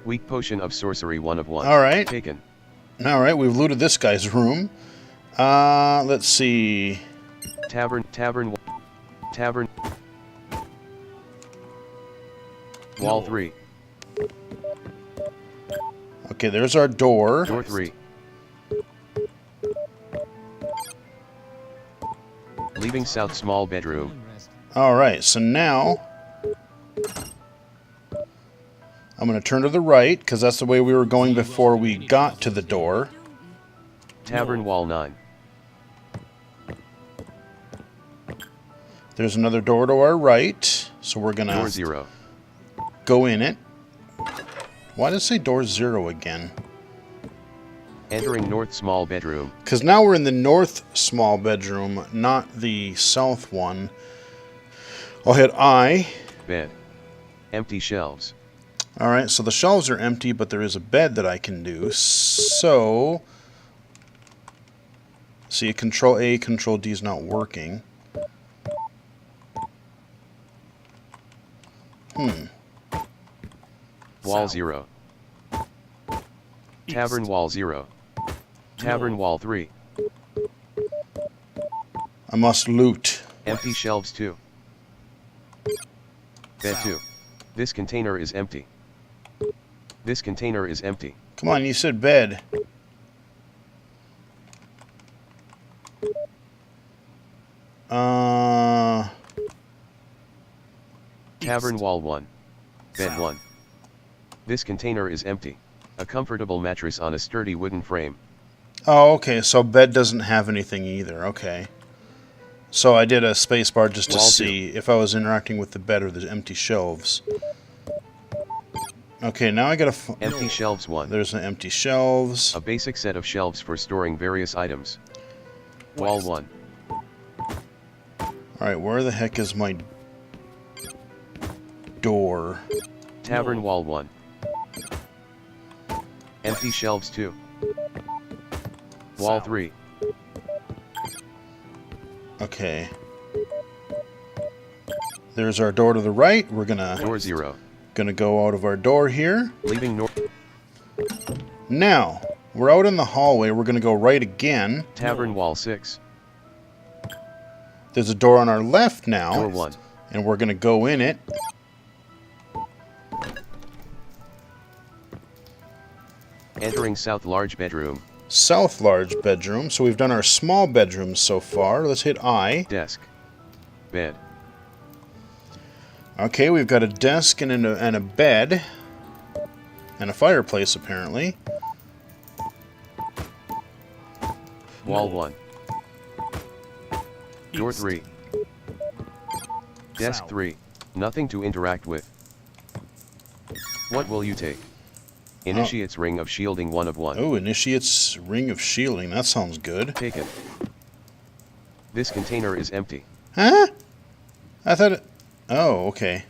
Weak potion of sorcery 1 of 1. All right. Taken. All right, we've looted this guy's room. Let's see. Tavern. Wall 3. Okay, there's our door. Door 3. Leaving south small bedroom. All right, so now I'm going to turn to the right because that's the way we were going before we got to the door. Tavern Wall 9. There's another door to our right, so we're going Door to 0. go in it. Why does it say door 0 again? Entering north small bedroom. Because now we're in the north small bedroom, not the south one. I'll hit I. Bed. Empty shelves. Alright, so the shelves are empty, but there is a bed that I can do. So, see, Control A, Control D is not working. Wall 0. Tavern Wall 0. Tavern Wall 3. I must loot. Empty shelves 2. Bed 2. This container is empty. This container is empty. Come on, you said bed. Tavern Wall 1. Bed 1. This container is empty. A comfortable mattress on a sturdy wooden frame. Oh, okay, so bed doesn't have anything either. Okay. So I did a spacebar just to Wall see if I was interacting with the bed or the empty shelves. Okay, now I gotta... Empty shelves 1. There's an empty shelves. A basic set of shelves for storing various items. Wall 1. Alright, where the heck is my door? Tavern Wall 1. Empty shelves 2. Wall 3. Okay. There's our door to the right. We're Door 0. gonna go out of our door here. Leaving north. Now, we're out in the hallway. We're gonna go right again. Tavern Wall 6. There's a door on our left now. Door 1. And we're gonna go in it. Entering south large bedroom. South large bedroom. So we've done our small bedrooms so far. Let's hit I. Desk. Bed. Okay, we've got a desk and a bed. And a fireplace, apparently. Wall 1. Door 3. Desk 3. Nothing to interact with. What will you take? Initiate's Ring of Shielding 1 of 1. Oh, Initiate's Ring of Shielding. That sounds good. Taken. This container is empty. Huh? I thought it... Oh, okay.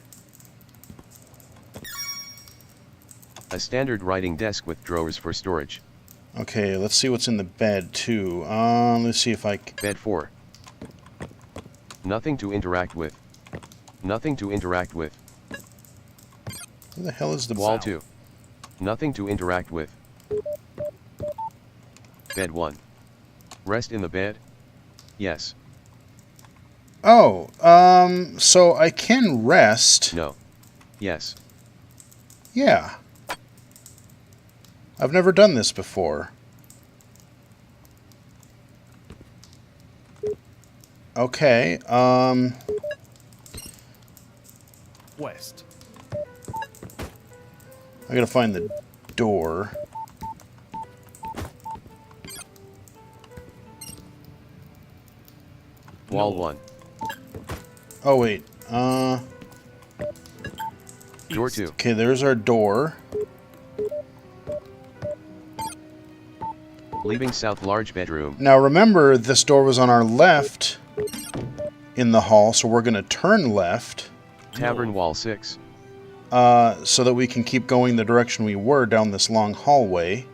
A standard writing desk with drawers for storage. Okay, let's see what's in the bed, too. Let's see if I... Bed 4. Nothing to interact with. Nothing to interact with. Where the hell is the... Wall 2. Nothing to interact with. Bed 1. Rest in the bed? Yes. Oh, so I can rest. No. Yes. Yeah. I've never done this before. Okay, West. I gotta find the door. Wall North. 1. Oh, wait. Door East. 2. Okay, there's our door. Leaving south large bedroom. Now, remember, this door was on our left in the hall, so we're gonna turn left. Tavern wall 6. So that we can keep going the direction we were down this long hallway.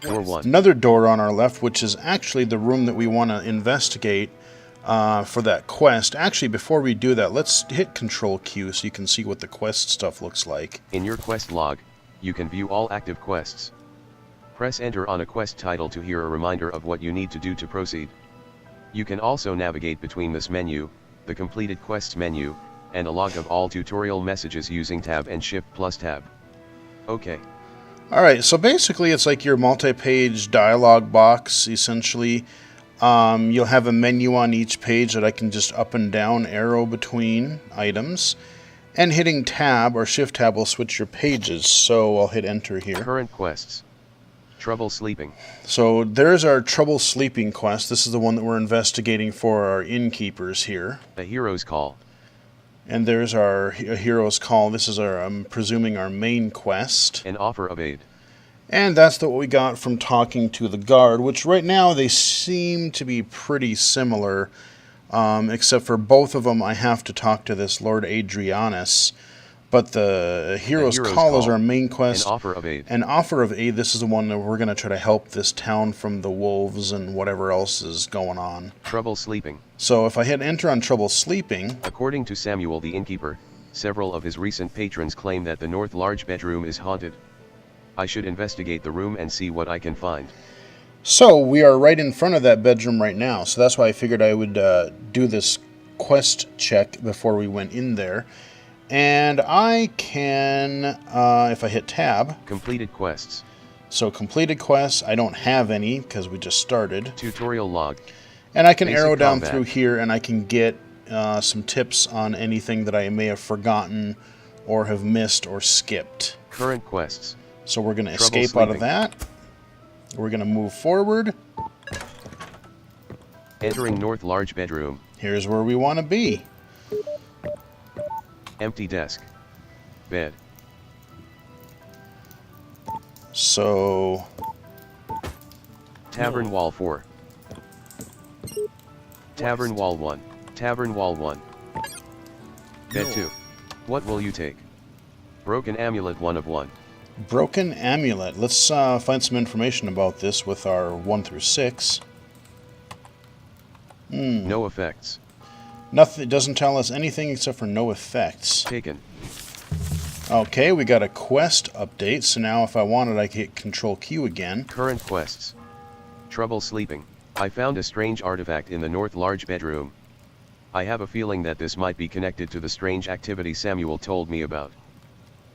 Door 1. Another door on our left, which is actually the room that we want to investigate for that quest. Actually, before we do that, let's hit Control Q so you can see what the quest stuff looks like. In your quest log, you can view all active quests. Press enter on a quest title to hear a reminder of what you need to do to proceed. You can also navigate between this menu, the completed quests menu, and a log of all tutorial messages using Tab and Shift plus Tab. Okay. Alright, so basically it's like your multi-page dialog box, essentially. You'll have a menu on each page that I can just up and down arrow between items. And hitting Tab or Shift Tab will switch your pages, so I'll hit enter here. Current quests. Trouble sleeping. So there's our trouble sleeping quest. This is the one that we're investigating for our innkeepers here. A hero's call. And there's our hero's call. This is our, I'm presuming, our main quest. An offer of aid. And that's what we got from talking to the guard, which right now they seem to be pretty similar. Except for both of them I have to talk to this Lord Adrianus. But the hero's call is our main quest. An offer of aid. An offer of aid. This is the one that we're going to try to help this town from the wolves and whatever else is going on. Trouble sleeping. So if I hit enter on trouble sleeping... According to Samuel the innkeeper, several of his recent patrons claim that the north large bedroom is haunted. I should investigate the room and see what I can find. So we are right in front of that bedroom right now. So that's why I figured I would do this quest check before we went in there. And I can, if I hit tab... Completed quests. So completed quests, I don't have any because we just started. Tutorial log. And I can Basic arrow down combat. through here and I can get some tips on anything that I may have forgotten or have missed or skipped. Current quests. So we're going to Trouble escape out of sleeping. that. We're going to move forward. Entering north large bedroom. Here's where we want to be. Empty desk. Bed. So... Tavern wall 4. Tavern wall 1. Tavern wall 1. Bed 2. What will you take? Broken amulet 1 of 1. Broken amulet. Let's find some information about this with our 1 through 6. No effects. Nothing. It doesn't tell us anything except for no effects. Taken. Okay, we got a quest update. So now if I wanted, I could hit Control Q again. Current quests. Trouble sleeping. I found a strange artifact in the north large bedroom. I have a feeling that this might be connected to the strange activity Samuel told me about.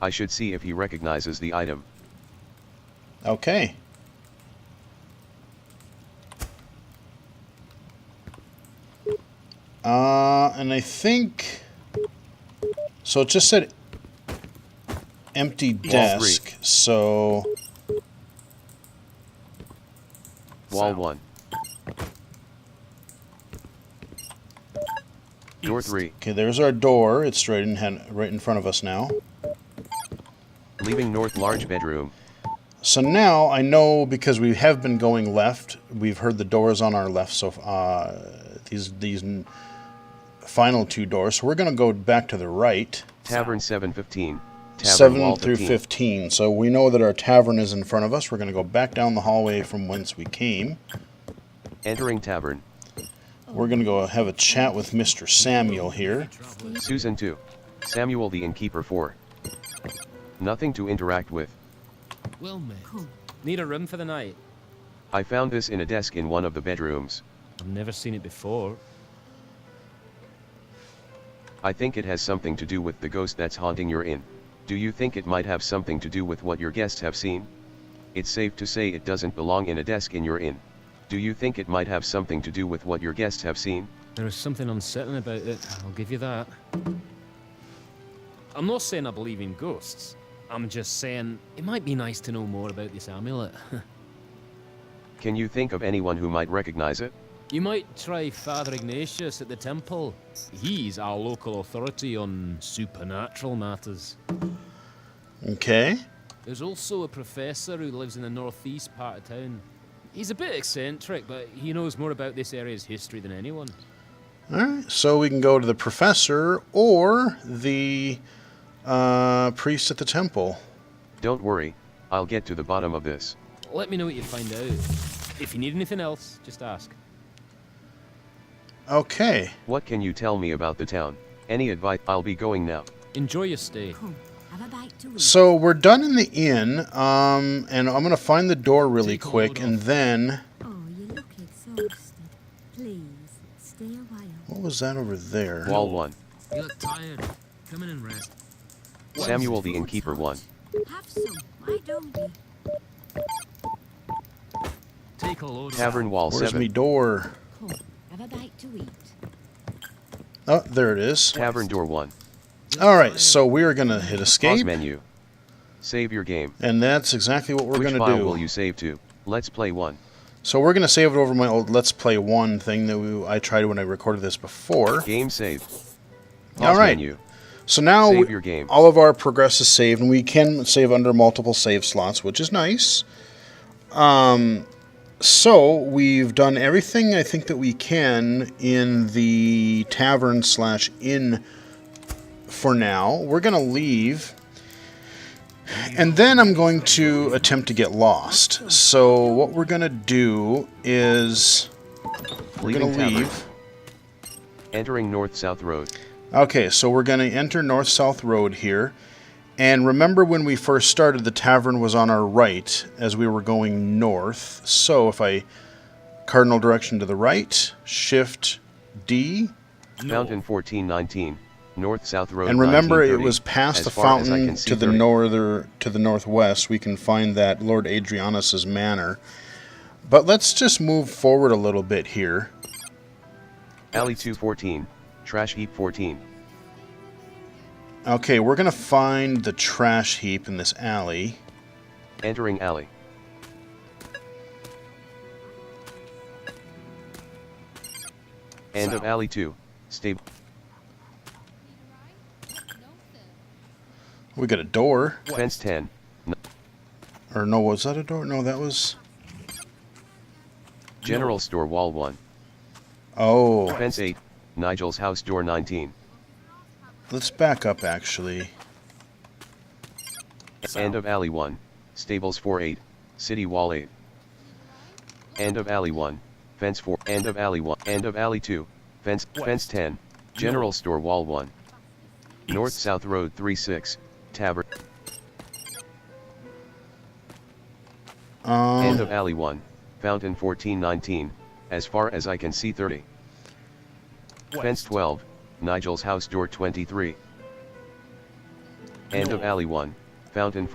I should see if he recognizes the item. Okay. And I think... So it just said empty desk, so... Wall 1. Door 3. Okay, there's our door. It's right in front of us now. Leaving north large bedroom. So now I know, because we have been going left, we've heard the doors on our left, so these final two doors. So we're going to go back to the right. Tavern 715. Tavern 7 wall through 15. So we know that our tavern is in front of us. We're going to go back down the hallway from whence we came. Entering tavern. We're going to go have a chat with Mr. Samuel here. Susan 2. Samuel the innkeeper 4. Nothing to interact with. Well met. Need a room for the night? I found this in a desk in one of the bedrooms. I've never seen it before. I think it has something to do with the ghost that's haunting your inn. Do you think it might have something to do with what your guests have seen? It's safe to say it doesn't belong in a desk in your inn. Do you think it might have something to do with what your guests have seen? There is something unsettling about it, I'll give you that. I'm not saying I believe in ghosts. I'm just saying it might be nice to know more about this amulet. Can you think of anyone who might recognize it? You might try Father Ignatius at the temple. He's our local authority on supernatural matters. Okay. There's also a professor who lives in the northeast part of town. He's a bit eccentric, but he knows more about this area's history than anyone. Alright, so we can go to the professor or the priest at the temple. Don't worry, I'll get to the bottom of this. Let me know what you find out. If you need anything else, just ask. Okay. What can you tell me about the town? Any advice? I'll be going now. Enjoy your stay. Come, have a bite to eat. So we're done in the inn, and I'm going to find the door really Take a quick, load and off. then... Oh, you look exhausted. Please, stay a while. What was that over there? Wall 1. You look tired. Come in and rest. Samuel the innkeeper 1. Have some, why don't you? Take a load. Tavern Wall Where's 7. me door? Come, have a bite to eat. Oh, there it is. Tavern Door 1. Alright, so we are going to hit Pause escape, menu. Save your game. and that's exactly what we're Which going to file do. will you save to? Let's play 1. So we're going to save it over my old Let's Play 1 thing that I tried when I recorded this before. Game saved. Pause Alright. menu. So now Save your game. all of our progress is saved, and we can save under multiple save slots, which is nice. So we've done everything I think that we can in the tavern/inn for now. We're going to leave, and then I'm going to attempt to get lost. So what we're going to do is we're Leaving going to tavern. leave. Entering North-South Road. Okay, so we're going to enter North-South Road here. And remember when we first started, the tavern was on our right as we were going north. So if I cardinal direction to the right, shift D. Fountain 1419. North-South Road. And remember, it 1930. was past As the far as I fountain can see, to the 30. to the northwest. We can find that Lord Adrianus's manor. But let's just move forward a little bit here. Alley 214. Trash heap 14. Okay, we're going to find the trash heap in this alley. Entering alley. End of alley 2. Stable. We got a door. Fence 10. Or no, was that a door? No, that was... General store wall 1. Oh, Fence 8. Nigel's house door 19. let's back up, actually. End of alley 1. Stables 48. City wall 8. End of alley 1. Fence 4. End of alley 1. End of alley 2. Fence 10. General store wall 1. North-South Road 36. Tavern. End of alley 1. Fountain 1419. As far as I can see 30. Fence 12. Nigel's house door 23. End of alley 1. Fountain.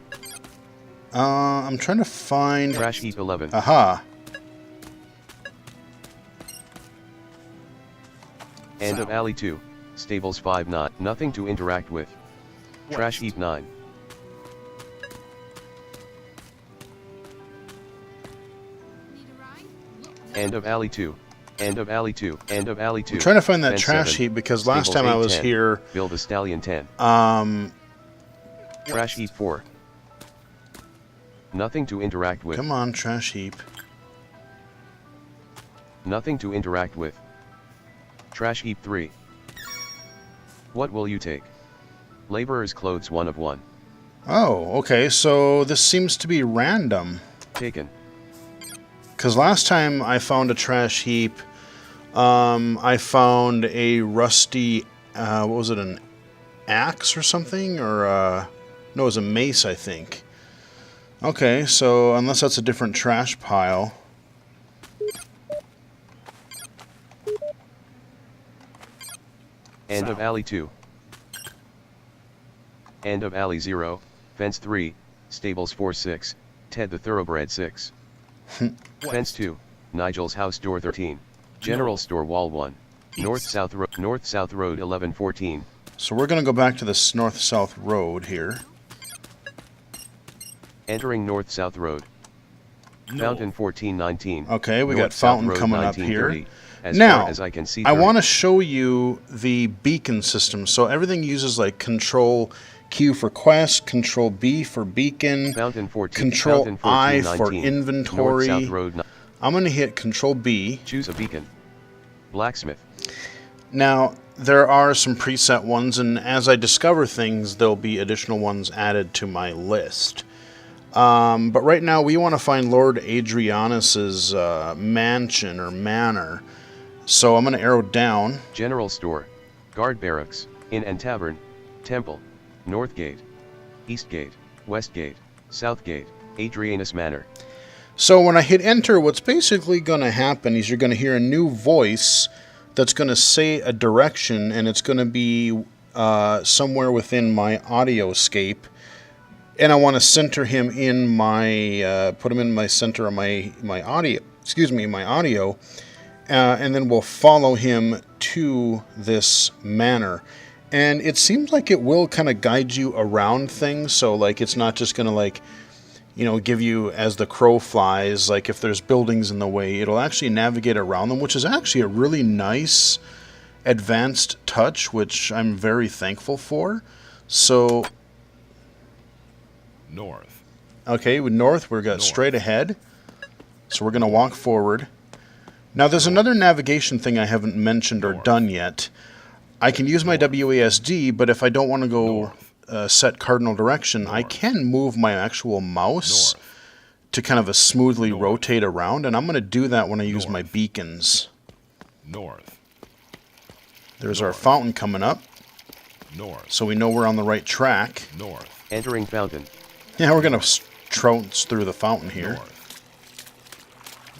I'm trying to find... Trash heap 11. Aha. End of alley 2. Stables 5 not. Nothing to interact with. Trash heap 9. End of alley 2. End of alley 2. End of alley 2. I'm trying to find that Fence trash 7. heap because last Stables time I 8, was 10. here, Bill the Stallion 10. Trash heap 4. Nothing to interact with. come on, trash heap. Nothing to interact with. Trash heap 3. What will you take? Laborer's clothes 1 of 1. Oh, okay, so this seems to be random. Taken. Because last time I found a trash heap, I found a rusty, what was it, an axe or something? Or, no, it was a mace, I think. Okay, so unless that's a different trash pile. End of alley 2. End of alley 0. Fence 3. Stables 4 6. Ted the Thoroughbred 6. Fence 2. Nigel's house door 13. General store wall 1. North-south road 1114. So we're going to go back to this north-south road here. Entering north-south road. Fountain 1419. Okay, we got North-south fountain road coming up 1930. here. As Now, far as I can see, I 30. want to show you the beacon system. So everything uses like Control Q for quest, Control B for beacon, Fountain 14, Control Fountain I 1419. for inventory. North-south road I'm going to hit Control B. Choose a beacon. Blacksmith. Now, there are some preset ones, and as I discover things, there'll be additional ones added to my list. But right now, we want to find Lord Adrianus's mansion or manor. So I'm going to arrow down. General store. Guard barracks. Inn and tavern. Temple. North gate. East gate. West gate. South gate. Adrianus Manor. So when I hit enter, what's basically going to happen is you're going to hear a new voice that's going to say a direction, and it's going to be somewhere within my audioscape. And I want to center him in my, put him in my center of my audio, my audio, and then we'll follow him to this manor. And it seems like it will kind of guide you around things, so like it's not just going to like, you know, give you as the crow flies, like if there's buildings in the way, it'll actually navigate around them, which is actually a really nice advanced touch, which I'm very thankful for. So North. okay, with north, we've got straight ahead. So we're going to walk forward. Now there's another navigation thing I haven't mentioned or done yet. I can use my WASD, but if I don't want to go set cardinal direction, I can move my actual mouse to kind of smoothly rotate around, and I'm going to do that when I use my beacons. North. There's our fountain coming up, North. so we know we're on the right track. North. Entering fountain. Yeah, we're going to trounce through the fountain here. North.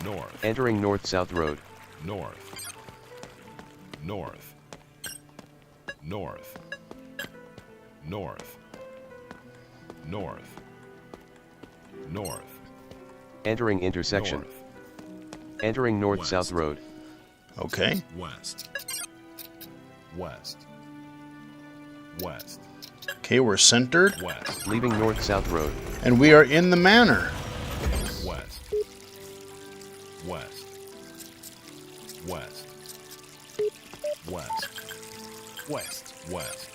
North. Entering north-south road. North. North. North. North. North. North. Entering intersection. North. Entering north-south road. Okay. West. West. West. Okay, we're centered, West. Leaving north-south road. and we are in the manor. West. West. West. West. West. West.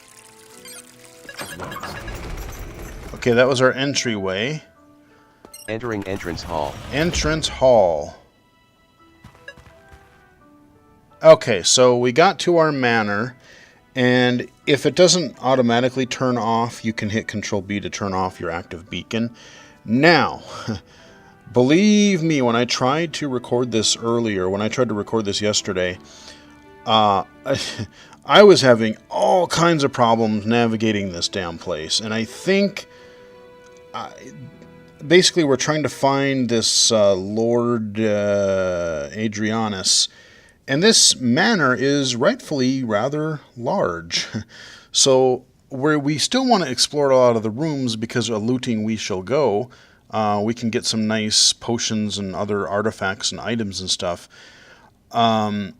West. Okay, that was our entryway. Entering entrance hall. Entrance hall. Okay, so we got to our manor, and if it doesn't automatically turn off, you can hit Control B to turn off your active beacon. Now, believe me, when I tried to record this earlier, when I tried to record this yesterday, I was having all kinds of problems navigating this damn place, and I think basically we're trying to find this Lord Adrianus, and this manor is rightfully rather large. So where we still want to explore a lot of the rooms, because of looting we shall go, we can get some nice potions and other artifacts and items and stuff. But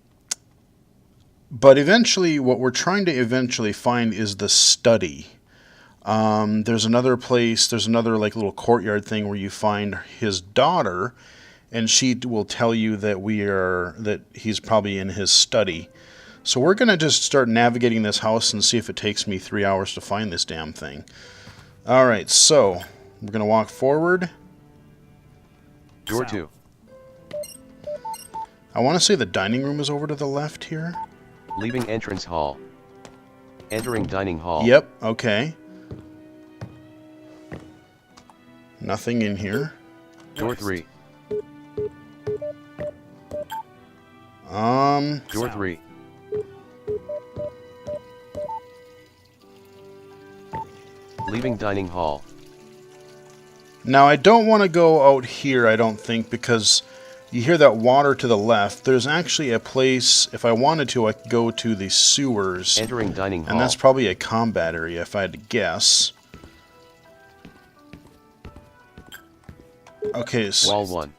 eventually, what we're trying to eventually find is the study. There's another place, there's another like little courtyard thing where you find his daughter, and she will tell you that he's probably in his study. So we're going to just start navigating this house and see if it takes me 3 hours to find this damn thing. Alright, so we're going to walk forward. Door 2. I want to say the dining room is over to the left here. Leaving entrance hall. Entering dining hall. Yep, okay. Nothing in here. Door 3. Door 3. Leaving dining hall. Now I don't want to go out here, I don't think, because you hear that water to the left. There's actually a place, if I wanted to, I could go to the sewers. Entering dining hall. And that's probably a combat area, if I had to guess. Okay, so... Wall 1.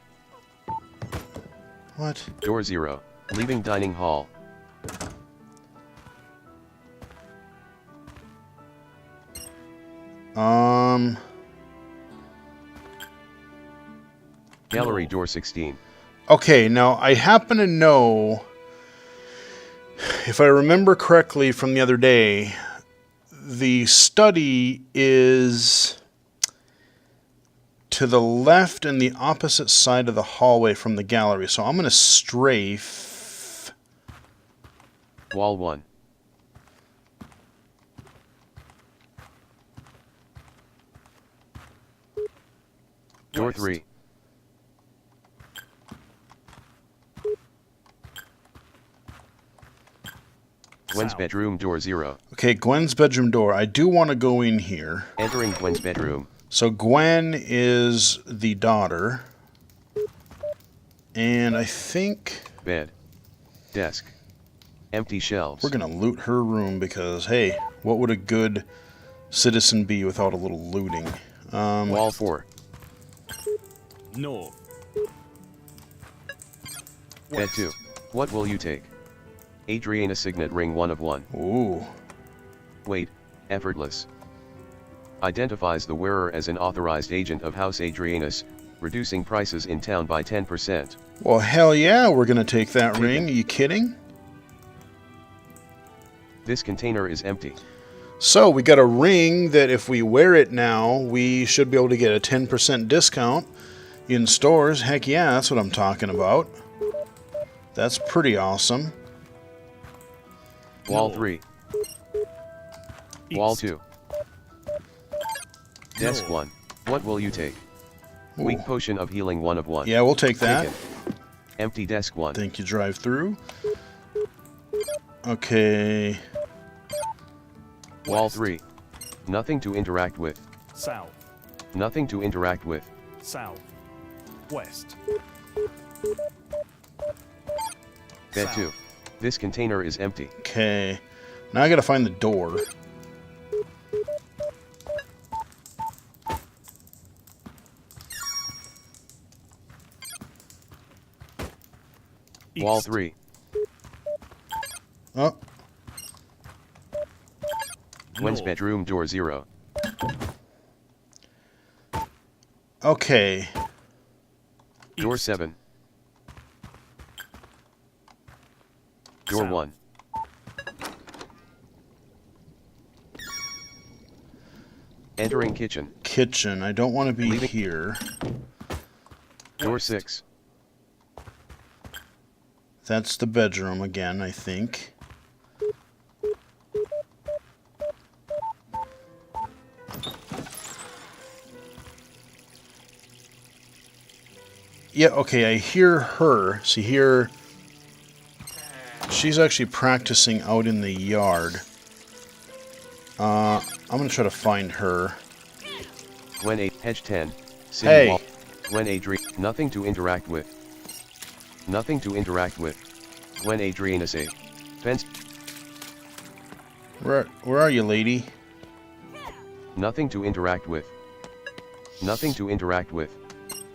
What? Door 0. Leaving dining hall. Gallery door 16. Okay, now I happen to know, if I remember correctly from the other day, the study is to the left and the opposite side of the hallway from the gallery. So I'm going to strafe. Wall 1. Door 3. Gwen's bedroom door 0. Okay, Gwen's bedroom door. I do want to go in here. Entering Gwen's bedroom. So Gwen is the daughter. And I think Bed. Desk. Empty shelves. we're going to loot her room because, hey, what would a good citizen be without a little looting? Wall 4. North. Bed 2. What will you take? Adriana signet ring 1 of 1. Ooh. Weight. Effortless. Identifies the wearer as an authorized agent of House Adrianus, reducing prices in town by 10%. Well, hell yeah, we're going to take that ring. Are you kidding? This container is empty. So we got a ring that if we wear it now, we should be able to get a 10% discount in stores. Heck yeah, that's what I'm talking about. That's pretty awesome. Wall 3. Wall 2. Desk 1. What will you take? Weak potion of healing 1 of 1. Yeah, we'll take that. Taken. Empty desk 1. Thank you, drive through. Okay. Wall 3. Nothing to interact with. South. Nothing to interact with. South. West. Bed 2. This container is empty. Okay. Now I gotta find the door. Wall East. 3. Oh, Gwen's North. bedroom door 0. okay. Door East. 7. Door South. 1. Entering kitchen. Kitchen. I don't want to be Leaving- here. Door 6. That's the bedroom again, I think. Yeah, okay, I hear her. See here, she's actually practicing out in the yard. I'm gonna try to find her. Gwen 8. Hedge 10. City Hey. Wall. Gwen Adri. Nothing to interact with. Nothing to interact with. Gwen Adrianus 8. Fence. Where are you, lady? Nothing to interact with. Nothing to interact with.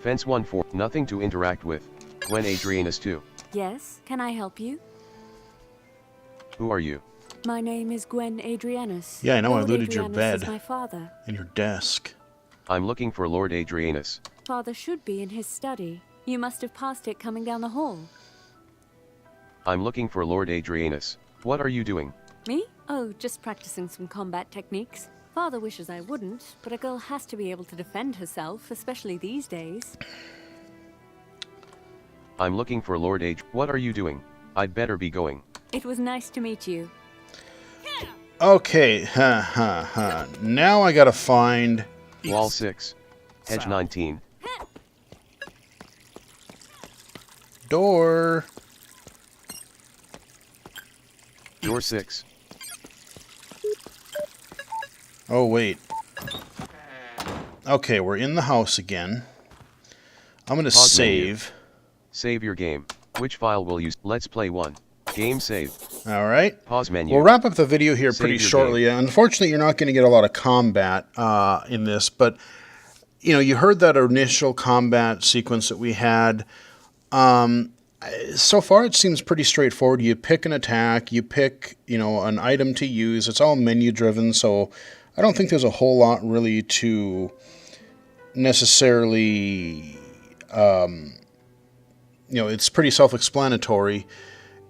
Fence 1 4. Nothing to interact with. Gwen Adrianus 2. Yes, can I help you? Who are you? My name is Gwen Adrianus. Yeah, I know, I Lord looted your Adrianus bed. is my father. In your desk. I'm looking for Lord Adrianus. Father should be in his study. You must have passed it coming down the hall. I'm looking for Lord Adrianus. What are you doing? Me? Oh, just practicing some combat techniques. Father wishes I wouldn't, but a girl has to be able to defend herself, especially these days. I'm looking for Lord Adrianus. What are you doing? I'd better be going. It was nice to meet you. Okay, ha. Now I gotta find... Wall East. 6. Hedge South. 19. door. Door 6. Oh, wait. Okay, we're in the house again. I'm gonna Pause menu. save. Save your game. Which file will you... Let's play 1. Game save. Alright. Pause menu. We'll wrap up the video here Save pretty your shortly. Unfortunately, you're not going to get a lot of combat in this, but you know, you heard that initial combat sequence that we had. So far, it seems pretty straightforward. You pick an attack, you pick, an item to use. It's all menu driven, so I don't think there's a whole lot really to necessarily, it's pretty self-explanatory.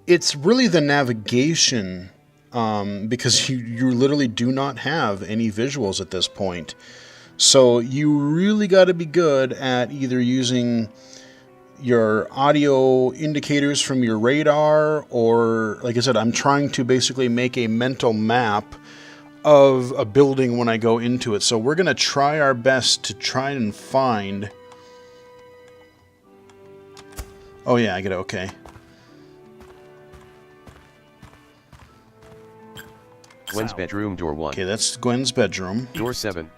It's really the navigation, because you literally do not have any visuals at this point. So you really got to be good at either using your audio indicators from your radar, or, like I said, I'm trying to basically make a mental map of a building when I go into it. So we're going to try our best to try and find... Oh yeah, I get it, okay. Gwen's bedroom, door 1. Okay, that's Gwen's bedroom. Door 7.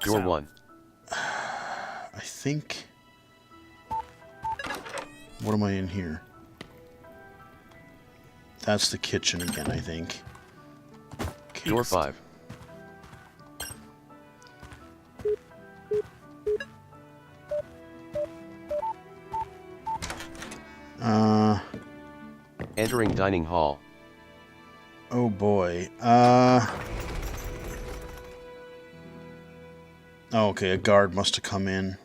Door 1. I think... What am I in here? That's the kitchen again, I think. Okay. Door 5. Entering dining hall. Oh boy. Oh, okay, a guard must have come in.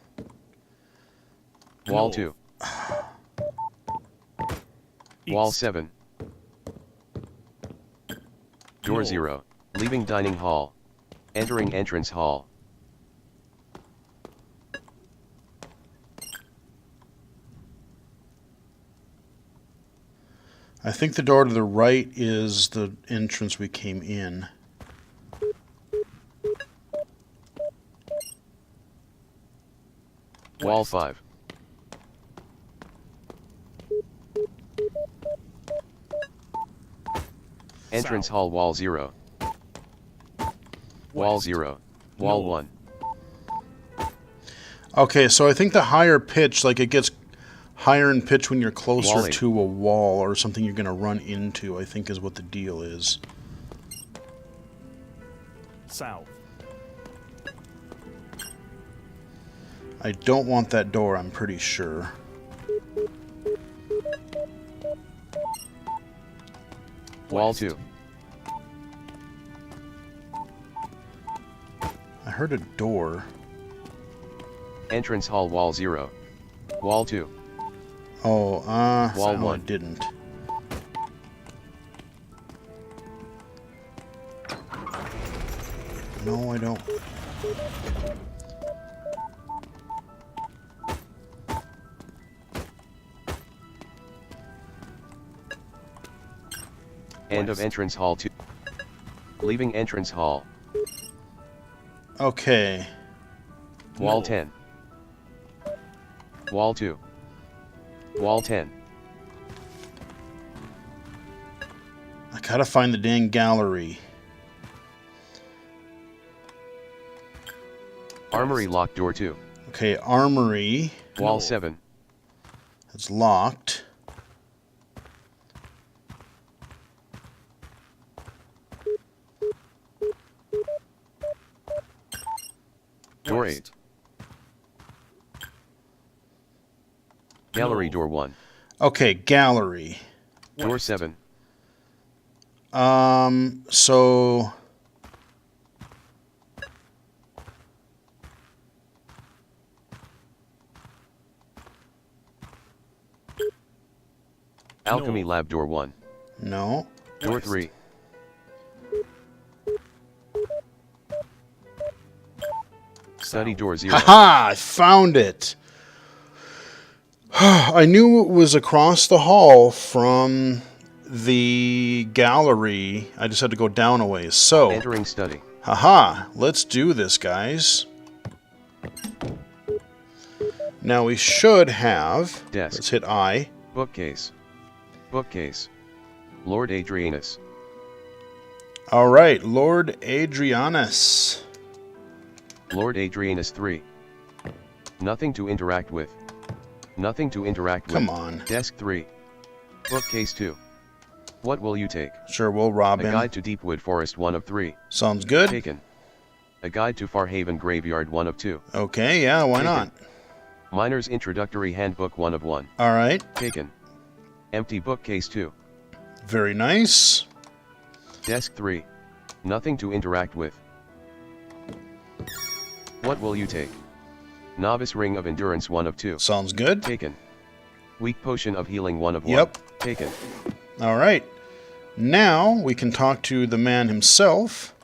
Wall 2. Wall 7. Door 0. Leaving dining hall. Entering entrance hall. I think the door to the right is the entrance we came in. Wall 5. Entrance hall, wall 0. Wall 0. Wall 1. Okay, so I think the higher pitch, like it gets higher in pitch when you're closer Wall 8. to a wall or something you're going to run into, I think is what the deal is. South. I don't want that door, I'm pretty sure. Wall 2. I heard a door. Entrance hall, wall 0. Wall 2. Oh, Wall no, I 1. didn't. No, I don't. End of entrance hall 2. Leaving entrance hall. Okay. Wall 10. Wall 2. Wall 10. I gotta find the dang gallery. Armory locked, door 2. Okay, armory. Wall 7. It's locked. Door 8. Gallery, door 1. Okay, gallery. Door 7. So... Alchemy lab, door 1. No. Door 3. Study, door 0. Haha! I found it! I knew it was across the hall from the gallery. I just had to go down a ways. So, Entering study. haha! Let's do this, guys. Now we should have... Desk. Let's hit I. Bookcase. Bookcase. Lord Adrianus. Alright, Lord Adrianus. Lord Adrianus 3. Nothing to interact with. Nothing to interact with. Come on. Desk 3. Bookcase 2. What will you take? Sure, we'll rob A him. guide to Deepwood Forest 1 of 3. Sounds good. Taken. A guide to Farhaven Graveyard 1 of 2. Okay, yeah, why Taken. not? Miner's Introductory Handbook 1 of 1. All right. Taken. Empty bookcase 2. Very nice. Desk 3. Nothing to interact with. What will you take? Novice Ring of Endurance 1 of 2. Sounds good. Taken. Weak Potion of Healing 1 of 1. Yep. Taken. All right. Now we can talk to the man himself.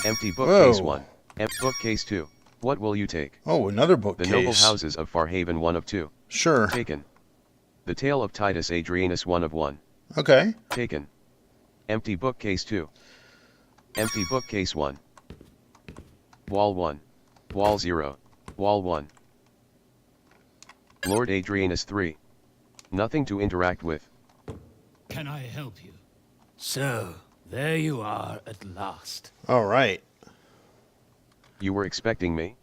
Empty bookcase Whoa. 1. Bookcase 2. What will you take? Oh, another The bookcase. Noble Houses of Farhaven 1 of 2. Sure. Taken. The Tale of Titus Adrianus 1 of 1. Okay. Taken. Empty bookcase 2. Empty bookcase 1. Wall 1. Wall 0. Wall 1. Lord Adrianus 3. Nothing to interact with. Can I help you? So, there you are at last. All right. You were expecting me?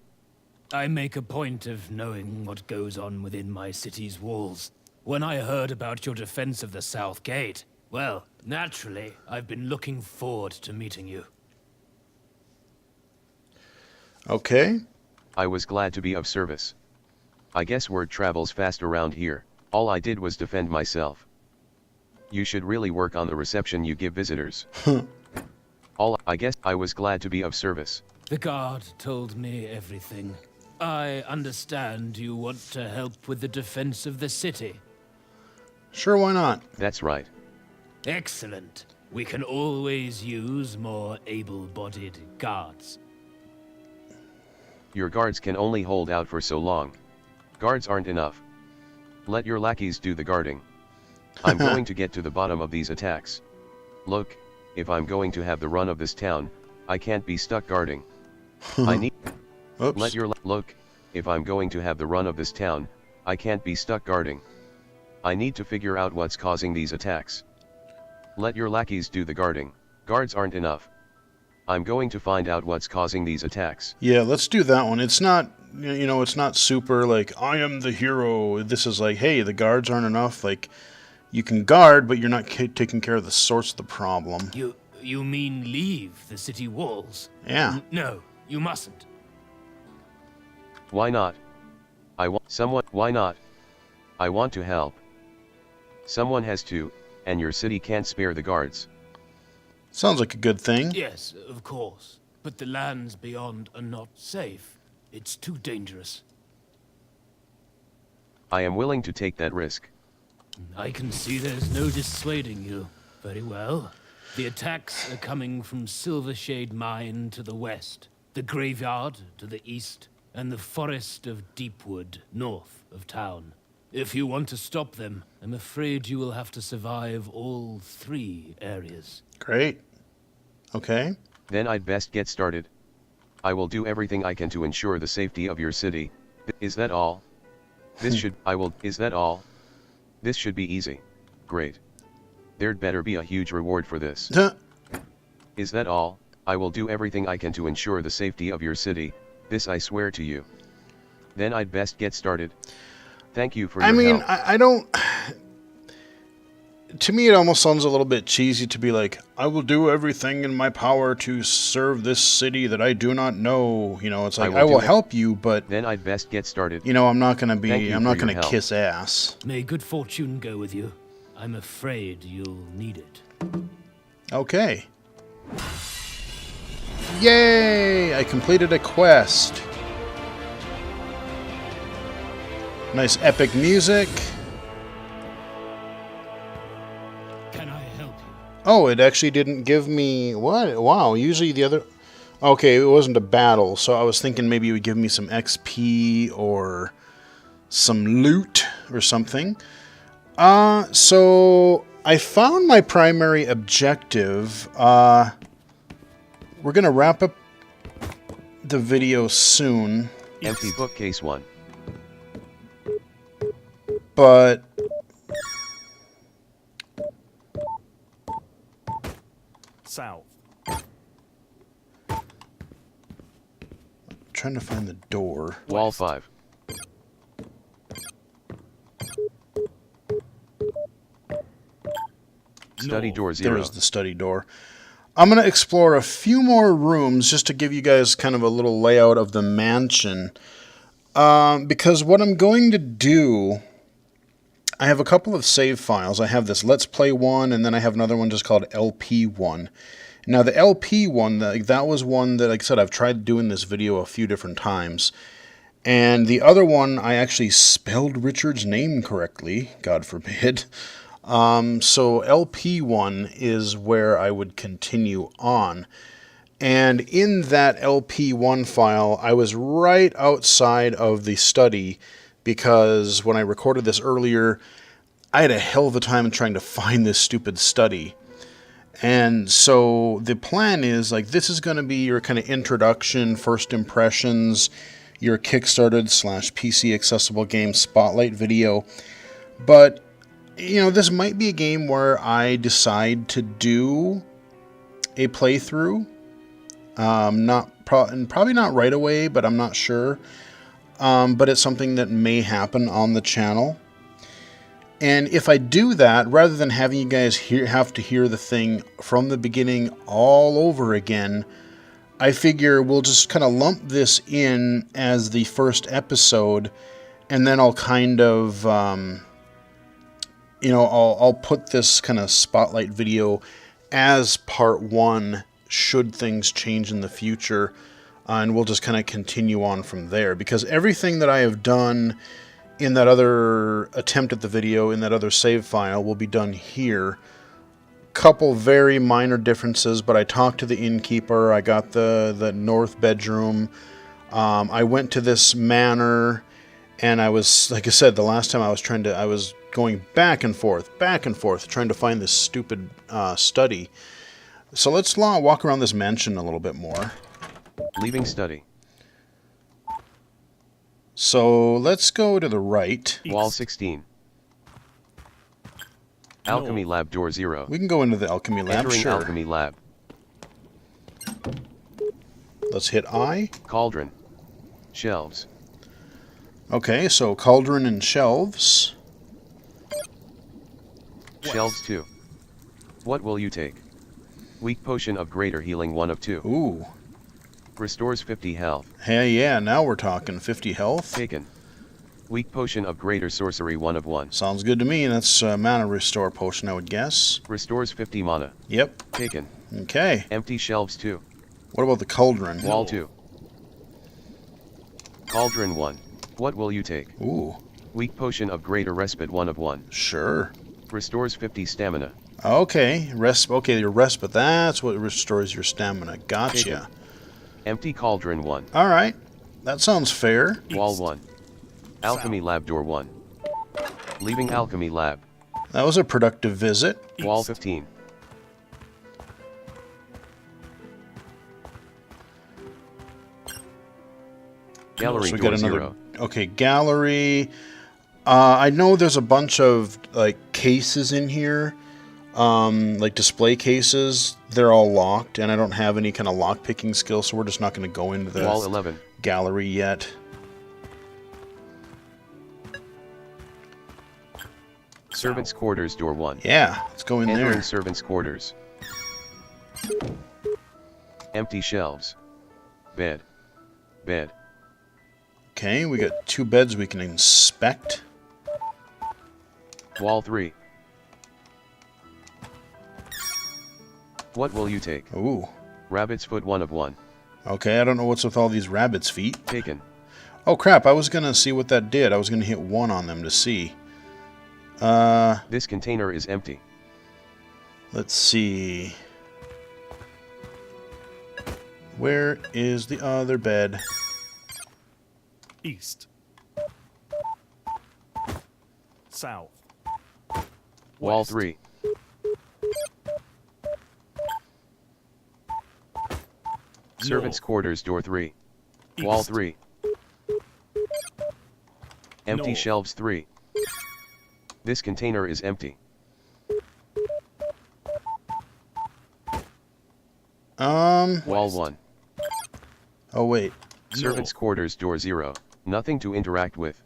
I make a point of knowing what goes on within my city's walls. When I heard about your defense of the South Gate, well, naturally, I've been looking forward to meeting you. Okay. I was glad to be of service. I guess word travels fast around here. All I did was defend myself. You should really work on the reception you give visitors. I guess I was glad to be of service. The guard told me everything. I understand you want to help with the defense of the city. Sure, why not? That's right. Excellent. We can always use more able-bodied guards. Your guards can only hold out for so long. Guards aren't enough. Let your lackeys do the guarding. I'm going to get to the bottom of these attacks. Look, if I'm going to have the run of this town, I can't be stuck guarding. I need... Oops. Look, if I'm going to have the run of this town, I can't be stuck guarding. I need to figure out what's causing these attacks. Let your lackeys do the guarding. Guards aren't enough. I'm going to find out what's causing these attacks. Yeah, let's do that one. It's not, it's not super like, I am the hero. This is like, hey, the guards aren't enough. Like, you can guard, but you're not taking care of the source of the problem. You mean leave the city walls? Yeah. No, you mustn't. Why not? Why not? I want to help. Someone has to, and your city can't spare the guards. Sounds like a good thing. Yes, of course. But the lands beyond are not safe. It's too dangerous. I am willing to take that risk. I can see there's no dissuading you. Very well. The attacks are coming from Silvershade Mine to the west, the graveyard to the east, and the forest of Deepwood north of town. If you want to stop them, I'm afraid you will have to survive all 3 areas. Great. Okay. Then I'd best get started. I will do everything I can to ensure the safety of your city. Is that all? Is that all? This should be easy. Great. There'd better be a huge reward for this. Is that all? I will do everything I can to ensure the safety of your city. This I swear to you. Then I'd best get started. Thank you for your help. I don't... To me, it almost sounds a little bit cheesy to be like, I will do everything in my power to serve this city that I do not know. It's like, I will help you, but... Then I'd best get started. I'm not going to be... Thank you I'm not for your going to help. kiss ass. May good fortune go with you. I'm afraid you'll need it. Okay. Yay! I completed a quest. Nice epic music. Can I help you? Oh, it actually didn't give me... What? Wow, usually the other... Okay, it wasn't a battle, so I was thinking maybe it would give me some XP or some loot or something. So I found my primary objective. We're going to wrap up the video soon. Empty bookcase 1. But... South. Trying to find the door. Wall 5. Study door 0. There's the study door. I'm going to explore a few more rooms just to give you guys kind of a little layout of the mansion. Because what I'm going to do, I have a couple of save files. I have this Let's Play one, and then I have another one just called LP1. Now the LP one, that was one that, like I said, I've tried doing this video a few different times. And the other one, I actually spelled Richard's name correctly, God forbid. So LP1 is where I would continue on. And in that LP1 file, I was right outside of the study because when I recorded this earlier, I had a hell of a time trying to find this stupid study. And so the plan is, like, this is going to be your kind of introduction, first impressions, your Kickstarted / PC accessible game spotlight video. But you know, this might be a game where I decide to do a playthrough. Probably not right away, but I'm not sure. But it's something that may happen on the channel. And if I do that, rather than having you guys have to hear the thing from the beginning all over again, I figure we'll just kind of lump this in as the first episode, and then I'll kind of... I'll put this kind of spotlight video as part 1 should things change in the future, and we'll just kind of continue on from there, because everything that I have done in that other attempt at the video, in that other save file, will be done here. Couple very minor differences, but I talked to the innkeeper, I got the north bedroom, I went to this manor, and I was, like I said, the last time I was going back and forth, trying to find this stupid study. So let's walk around this mansion a little bit more. Leaving study. So let's go to the right. Wall 16. Alchemy lab door 0. We can go into the alchemy lab, Entering sure. alchemy lab. Let's hit I. Cauldron. Shelves. Okay, so cauldron and shelves. Shelves 2. What will you take? Weak potion of greater healing 1 of 2. Ooh. Restores 50 health. Hey, yeah, now we're talking 50 health. Taken. Weak potion of greater sorcery 1 of 1. Sounds good to me. That's mana restore potion, I would guess. Restores 50 mana. Yep. Taken. Okay. Empty shelves 2. What about the cauldron? Wall 2. Cauldron 1. What will you take? Ooh. Weak potion of greater respite 1 of 1. Sure. Restores 50 stamina. Okay. Okay, your respite. That's what restores your stamina. Gotcha. Taken. Empty cauldron 1. Alright. That sounds fair. Wall 1. Alchemy lab door 1. Leaving alchemy lab. That was a productive visit. Wall 15. Gallery So we door got another. 0. Okay, gallery. I know there's a bunch of cases in here, like display cases. They're all locked, and I don't have any kind of lock picking skill, so we're just not going to go into the Wall 11. gallery yet. Servants quarters door 1. Yeah, let's go in Entering there. servants quarters. Empty shelves. Bed. Bed. Okay, we got 2 beds we can inspect. Wall 3. What will you take? Ooh. Rabbit's foot 1 of 1. Okay, I don't know what's with all these rabbit's feet. Taken. Oh crap, I was gonna see what that did. I was gonna hit 1 on them to see. This container is empty. Let's see. Where is the other bed? East. South. Wall West. 3. Servants quarters door 3. Wall East. 3. Empty North. shelves 3. This container is empty. Wall 1. Oh wait. Servants quarters door 0. Nothing to interact with.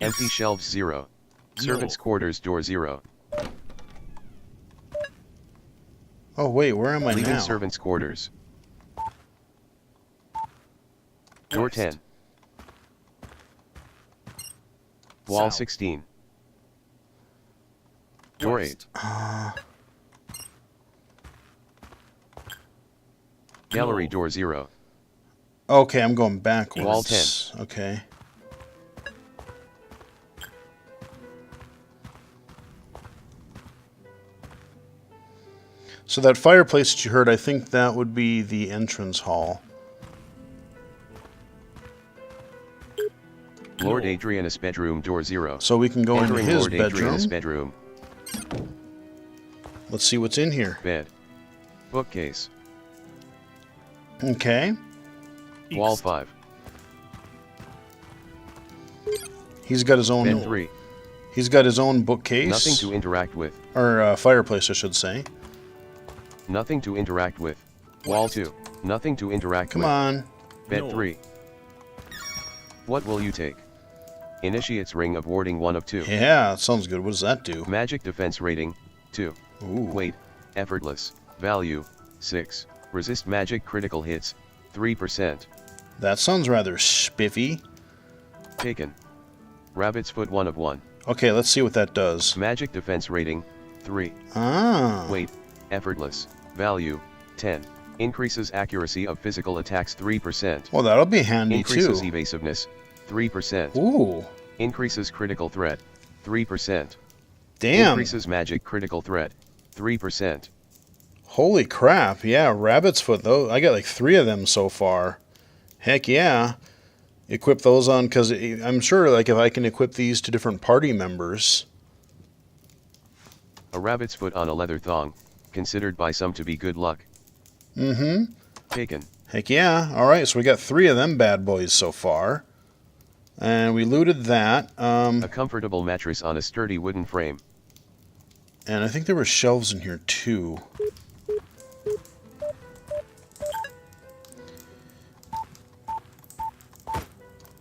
Empty shelves 0. Servants quarters door 0. Oh, wait, where am I Leaving now? servants' quarters. Door 10. Wall South. 16. Door West. 8. Gallery North. door 0. Okay, I'm going backwards. Wall 10. Okay. So that fireplace that you heard, I think that would be the entrance hall. Lord Adrianus bedroom door 0. So we can go into Entering his Lord Adrianus bedroom. bedroom. Let's see what's in here. Bed. Bookcase. Okay. Wall East. 5. He's got his own. Bed 3. He's got his own bookcase. Nothing to interact with. Or fireplace, I should say. Nothing to interact with. Wall 2. Nothing to interact Come with. on. Bed No. 3. What will you take? Initiate's ring of warding 1 of 2. Yeah, that sounds good. What does that do? Magic defense rating 2. Ooh. Weight effortless. Value 6. Resist magic critical hits 3%. That sounds rather spiffy. Taken. Rabbit's foot 1 of 1. Okay, let's see what that does. Magic defense rating 3. Ah. Weight effortless. Value 10. Increases accuracy of physical attacks 3%. Well, that'll be handy Increases too. evasiveness 3%. Ooh. Increases critical threat 3%. Damn. Increases magic critical threat 3%. Holy crap. Yeah, rabbit's foot though. I got like 3 of them so far. Heck yeah. Equip those on, because I'm sure like if I can equip these to different party members. A rabbit's foot on a leather thong, considered by some to be good luck. Mm-hmm. Taken. Heck yeah. All right, so we got 3 of them bad boys so far. And we looted that. A comfortable mattress on a sturdy wooden frame. And I think there were shelves in here too.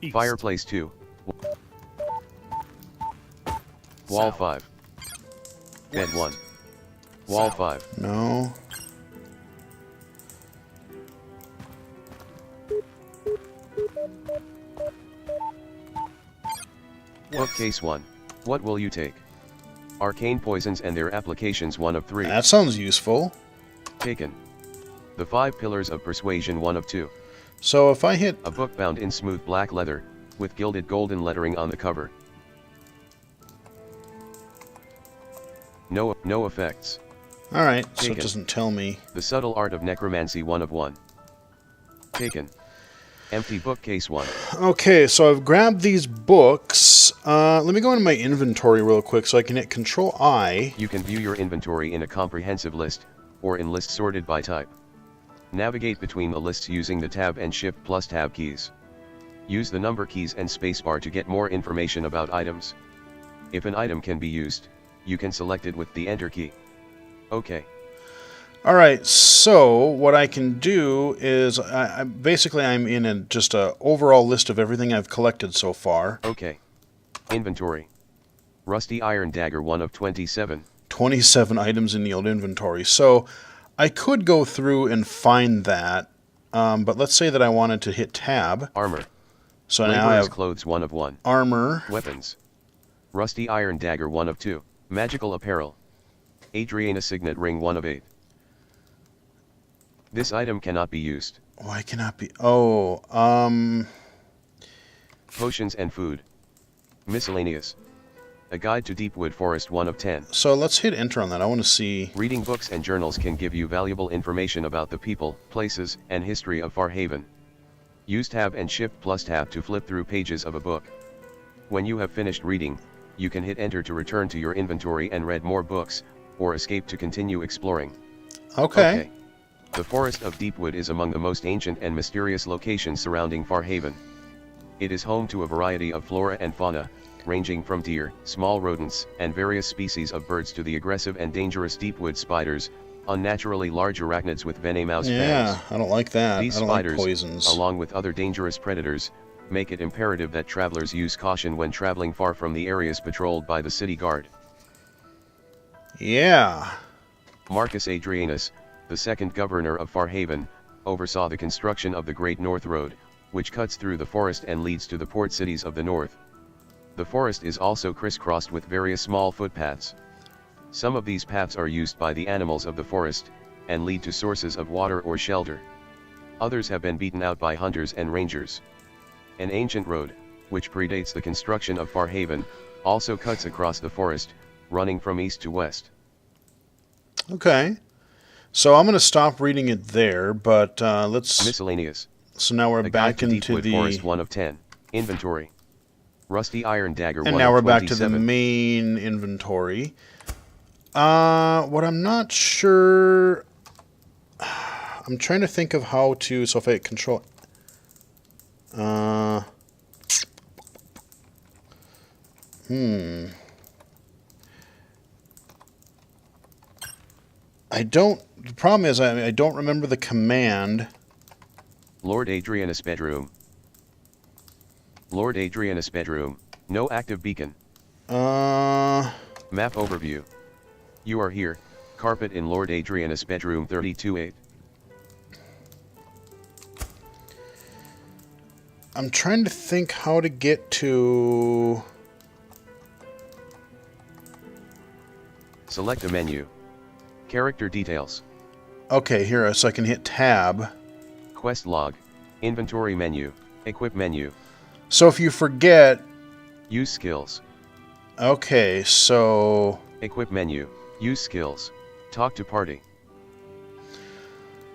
East. Fireplace 2. Wall South. 5. Bed 1. Wall 5. No. Bookcase 1. What will you take? Arcane poisons and their applications 1 of 3. That sounds useful. Taken. The 5 pillars of persuasion 1 of 2. So if I hit... A book bound in smooth black leather, with gilded golden lettering on the cover. No effects. Alright, so it Taken. doesn't tell me. The subtle art of necromancy 1 of 1. Taken. Empty bookcase 1. Okay, so I've grabbed these books. Let me go into my inventory real quick so I can hit Control-I. You can view your inventory in a comprehensive list, or in lists sorted by type. Navigate between the lists using the Tab and Shift plus Tab keys. Use the number keys and spacebar to get more information about items. If an item can be used, you can select it with the Enter key. OK. Alright, so what I can do is, basically I'm in just a overall list of everything I've collected so far. OK. Inventory. Rusty iron dagger 1 of 27. 27 items in the old inventory. So I could go through and find that, but let's say that I wanted to hit Tab. Armor. So now I Laborer's have clothes 1 of 1. armor. Weapons. Rusty iron dagger 1 of 2. Magical apparel. Adriana signet ring 1 of 8. This item cannot be used. Why cannot be? Oh, Potions and food. Miscellaneous. A guide to Deepwood Forest 1 of 10. so let's hit enter on that. I want to see. Reading books and journals can give you valuable information about the people, places, and history of Farhaven. Use Tab and Shift plus Tab to flip through pages of a book. When you have finished reading, you can hit enter to return to your inventory and read more books, or escape to continue exploring. Okay. The Forest of Deepwood is among the most ancient and mysterious locations surrounding Farhaven. It is home to a variety of flora and fauna, ranging from deer, small rodents, and various species of birds to the aggressive and dangerous deepwood spiders, unnaturally large arachnids with venomous Yeah, fangs. I don't like that. These I don't spiders, like poisons. along with other dangerous predators, make it imperative that travelers use caution when traveling far from the areas patrolled by the city guard. Yeah. Marcus Adrianus, the second governor of Farhaven, oversaw the construction of the Great North Road, which cuts through the forest and leads to the port cities of the north. The forest is also crisscrossed with various small footpaths. Some of these paths are used by the animals of the forest, and lead to sources of water or shelter. Others have been beaten out by hunters and rangers. An ancient road, which predates the construction of Farhaven, also cuts across the forest, running from east to west. Okay. So I'm going to stop reading it there, but let's... Miscellaneous. So now we're A back Guide to into Deepwood the... Forest 1 of 10. Inventory. Rusty Iron Dagger 1 And of now we're 27. back to the main inventory. What I'm not sure... I'm trying to think of how to... So if I hit control... I don't... The problem is I don't remember the command. Lord Adrianus bedroom. Lord Adrianus bedroom. No active beacon. Map overview. You are here. Carpet in Lord Adrianus bedroom 32-8. I'm trying to think how to get to... Select a menu. Character details. Okay, here, so I can hit tab. Quest log. Inventory menu. Equip menu. So if you forget... Use skills. Okay, so... Equip menu. Use skills. Talk to party.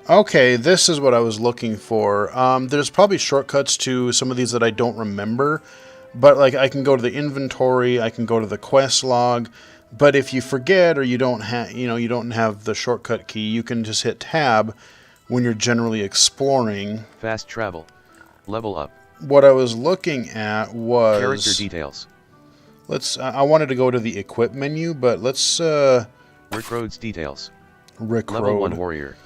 Okay, this is what I was looking for. There's probably shortcuts to some of these that I don't remember. But, like, I can go to the inventory, I can go to the quest log. But if you forget or you don't have, you don't have the shortcut key, you can just hit tab when you're generally exploring. Fast travel. Level up. What I was looking at was... Character details. Let's... I wanted to go to the equip menu, but let's... Rickroads details. Rickroad. Level 1 warrior.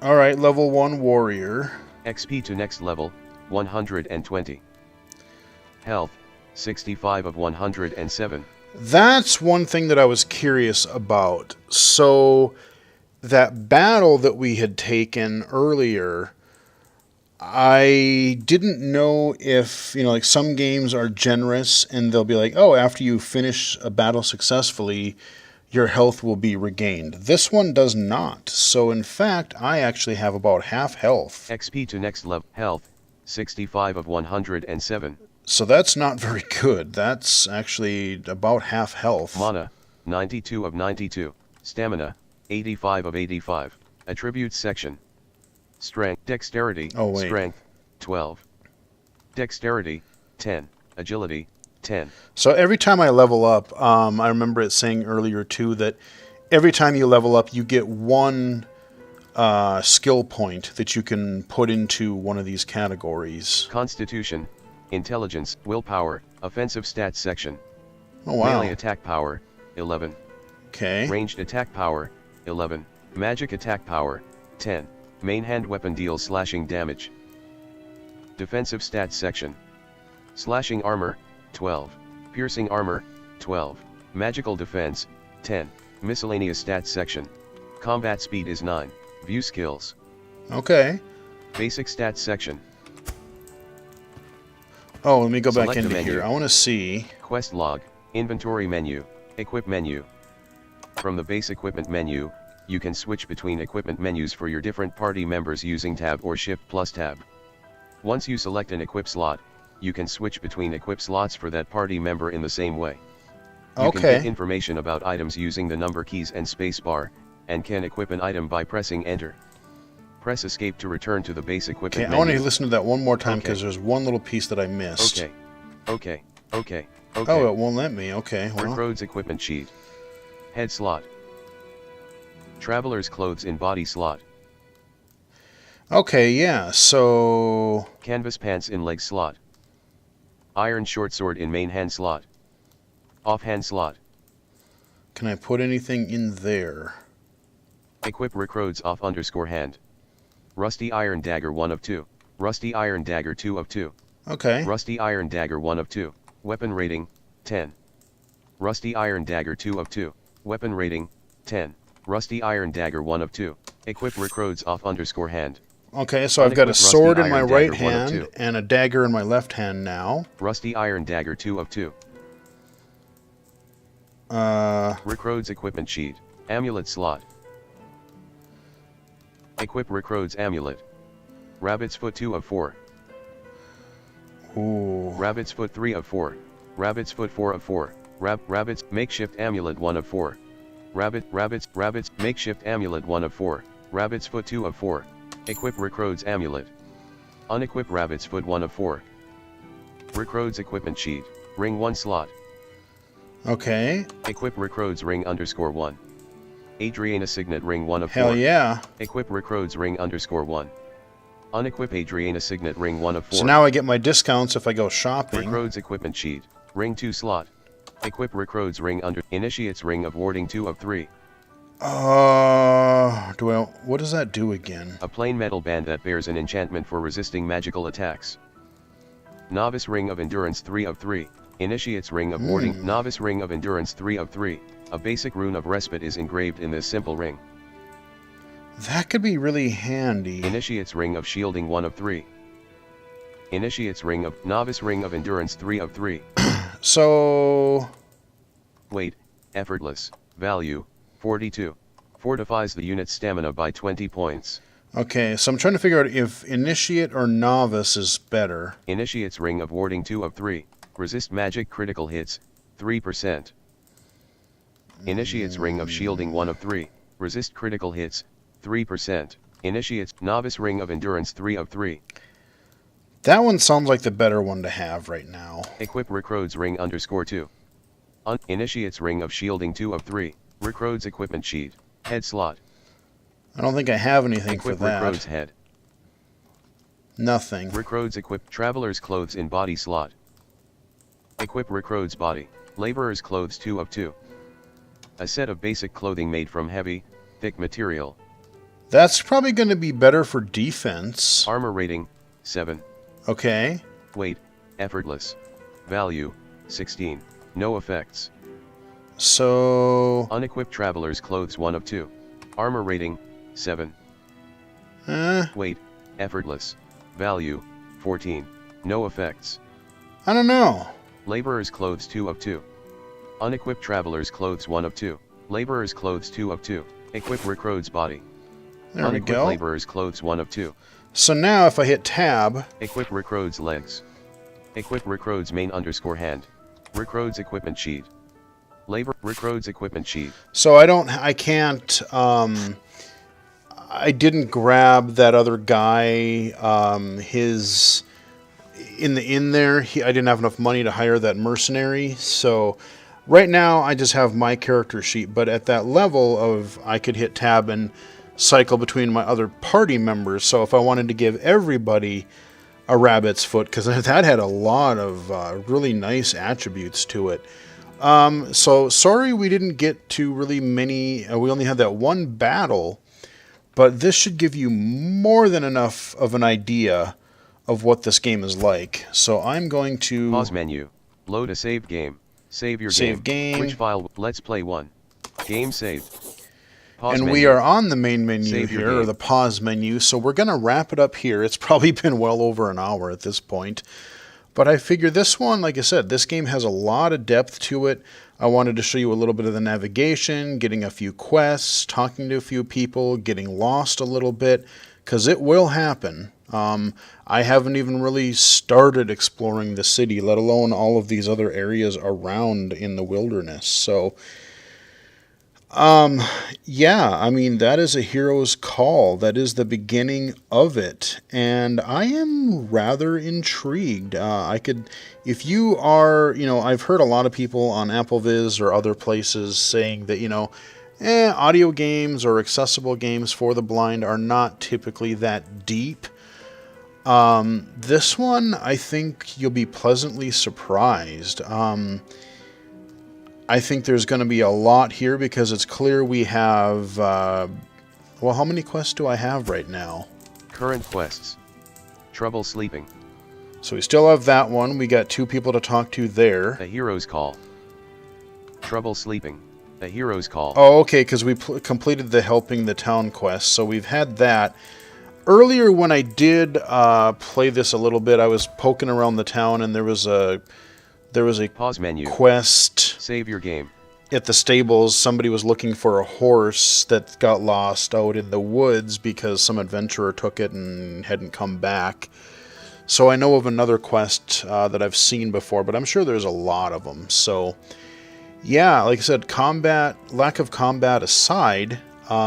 Alright, level 1 warrior. XP to next level, 120. Health, 65 of 107. That's one thing that I was curious about. So, that battle that we had taken earlier, I didn't know if, like some games are generous and they'll be like, oh, after you finish a battle successfully, your health will be regained. This one does not. So, in fact, I actually have about half health. XP to next level, health, 65 of 107. So that's not very good. That's actually about half health. Mana, 92 of 92. Stamina, 85 of 85. Attributes section. Strength, dexterity, strength, 12. Dexterity, 10. Agility, 10. So every time I level up, I remember it saying earlier too that every time you level up, you get one skill point that you can put into one of these categories. Constitution, Intelligence, Willpower, Offensive Stats section. Oh, wow. Melee Attack Power, 11. Okay. Ranged Attack Power, 11. Magic Attack Power, 10. Main hand weapon deals slashing damage. Defensive Stats section. Slashing Armor, 12. Piercing Armor, 12. Magical Defense, 10. Miscellaneous Stats section. Combat Speed is 9. View Skills. Okay. Basic Stats section. Oh, let me go back Select a into menu. here. I want to see. Quest log, inventory menu, equip menu. From the base equipment menu, you can switch between equipment menus for your different party members using tab or shift plus tab. Once you select an equip slot, you can switch between equip slots for that party member in the same way. You can get information about items using the number keys and spacebar, and can equip an item by pressing enter. Press escape to return to the base equipment menu. I want to listen to that one more time because there's one little piece that I missed. Okay. Oh, it won't let me. Okay. Well. Rickroads equipment sheet. Head slot. Traveler's clothes in body slot. Okay, yeah, so... Canvas pants in leg slot. Iron short sword in main hand slot. Offhand slot. Can I put anything in there? Equip Rickroads off _ hand. Rusty Iron Dagger 1 of 2. Rusty Iron Dagger 2 of 2. Okay. Rusty Iron Dagger 1 of 2. Weapon rating, 10. Rusty Iron Dagger 2 of 2. Weapon rating, 10. Rusty iron dagger 1 of 2. Equip Rickroads off underscore hand. Okay, so I've got a Unequipped sword rusty in my iron right dagger, 1 of hand 2. and a dagger in my left hand now. Rusty iron dagger 2 of 2. Uh, Rickroads equipment sheet. Amulet slot. Equip Rickroads amulet. Rabbit's foot 2 of 4. ooh. Rabbit's foot 3 of 4. Rabbit's foot 4 of 4. Rabbit's makeshift amulet 1 of 4. Rabbit's makeshift amulet 1 of 4. Rabbit's foot 2 of 4. Equip Rickroads amulet. Unequip Rabbit's foot 1 of 4. Rickroads equipment sheet. Ring 1 slot. Okay. Equip Rickroads ring underscore 1. Adriana Signet ring 1 of 4. Hell yeah. Equip Rickroads ring underscore 1. Unequip Adriana Signet ring 1 of 4. So now I get my discounts if I go shopping. Rickroads equipment sheet. Ring 2 slot. Equip Rickroads ring under. Initiates ring of warding 2 of 3. What does that do again? A plain metal band that bears an enchantment for resisting magical attacks. Novice ring of endurance 3 of 3. Initiates ring of warding. Novice ring of endurance 3 of 3. A basic rune of respite is engraved in this simple ring. That could be really handy. Initiates ring of shielding 1 of 3. Initiates ring of novice ring of endurance 3 of 3. So... Weight, effortless, value, 42. Fortifies the unit's stamina by 20 points. Okay, so I'm trying to figure out if initiate or novice is better. Initiates ring of warding 2 of 3. Resist magic critical hits, 3%. Initiates ring of shielding 1 of 3. Resist critical hits, 3%. Initiates novice ring of endurance 3 of 3. That one sounds like the better one to have right now. Equip Rickroads ring underscore 2. Initiates ring of shielding 2 of 3. Rickroads equipment sheet. Head slot. I don't think I have anything Equip for that. Rickroads head. Nothing. Rickroads equip traveler's clothes in body slot. Equip Rickroads body. Laborer's clothes 2 of 2. A set of basic clothing made from heavy, thick material. That's probably going to be better for defense. Armor rating, 7. Okay. Weight, effortless. Value, 16. No effects. So... Unequipped traveler's clothes 1 of 2. Armor rating, 7. Weight, effortless. Value, 14. No effects. I don't know. Laborer's clothes 2 of 2. Unequipped traveler's clothes 1 of 2. Laborer's clothes 2 of 2. Equip Rickroads body. There we Unequipped go. laborer's clothes 1 of 2. So now if I hit tab... Equip Rickroads legs. Equip Rickroads main underscore hand. Rickroads equipment sheet. Rickroads equipment sheet. So I can't, I didn't grab that other guy, his, in the inn there, I didn't have enough money to hire that mercenary, so right now I just have my character sheet, but at that level of, I could hit tab and cycle between my other party members, so if I wanted to give everybody a rabbit's foot, because that had a lot of really nice attributes to it. So sorry we didn't get to really many, we only had that one battle, but this should give you more than enough of an idea of what this game is like. So I'm going to... Pause menu. Load a saved game. Save your Save game. Which file? Let's play 1. Game saved. Pause and menu. we are on the main menu Save your here, or game. the pause menu, so we're going to wrap it up here. It's probably been well over an hour at this point. But I figure this one, like I said, this game has a lot of depth to it. I wanted to show you a little bit of the navigation, getting a few quests, talking to a few people, getting lost a little bit, because it will happen. I haven't even really started exploring the city, let alone all of these other areas around in the wilderness. So... yeah, I mean, that is a hero's call. That is the beginning of it. And I am rather intrigued. If you are, I've heard a lot of people on AppleVis or other places saying that, audio games or accessible games for the blind are not typically that deep. This one, I think you'll be pleasantly surprised. I think there's going to be a lot here because it's clear we have, well, how many quests do I have right now? Current quests. Trouble sleeping. So we still have that one. We got 2 people to talk to there. A hero's call. Trouble sleeping. A hero's call. Oh, okay, because we completed the helping the town quest, so we've had that. Earlier, when I did play this a little bit, I was poking around the town, and there was a Pause menu. quest Save your game. at the stables. Somebody was looking for a horse that got lost out in the woods because some adventurer took it and hadn't come back. So I know of another quest that I've seen before, but I'm sure there's a lot of them. So yeah, like I said, lack of combat aside,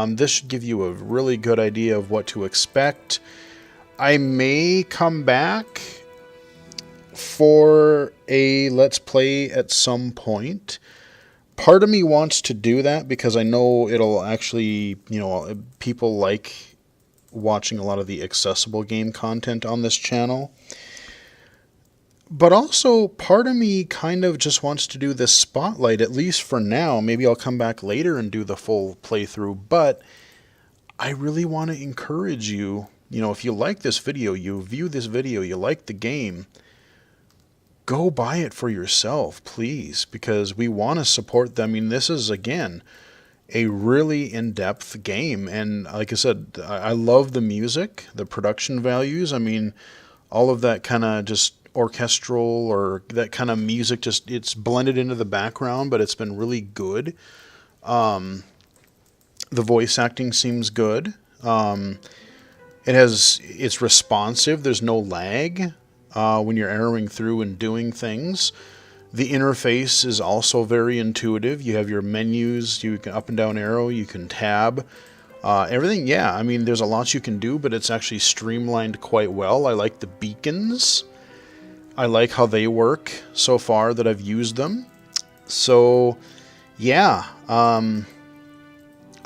this should give you a really good idea of what to expect. I may come back for a Let's Play at some point. Part of me wants to do that because I know it'll actually, people like watching a lot of the accessible game content on this channel. But also, part of me kind of just wants to do this spotlight, at least for now. Maybe I'll come back later and do the full playthrough, but I really want to encourage you, if you like this video, you view this video, you like the game, go buy it for yourself, please, because we want to support them. I mean, this is, again, a really in-depth game, and like I said, I love the music, the production values. I mean, all of that kind of just orchestral or that kind of music, just it's blended into the background, but it's been really good. The voice acting seems good. It's responsive. There's no lag when you're arrowing through and doing things. The interface is also very intuitive. You have your menus, you can up and down arrow, you can tab. Everything, yeah, I mean, there's a lot you can do, but it's actually streamlined quite well. I like the beacons. I like how they work so far that I've used them. So, yeah, A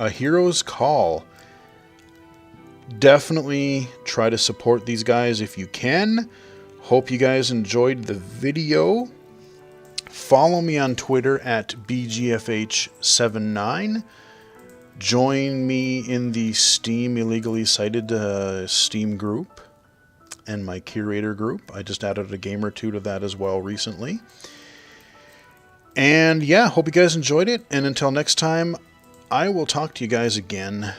Hero's Call. Definitely try to support these guys if you can. Hope you guys enjoyed the video. Follow me on Twitter at BGFH79. Join me in the Steam Illegally Cited Steam group and my curator group. I just added a game or two to that as well recently. And yeah, hope you guys enjoyed it. And until next time, I will talk to you guys again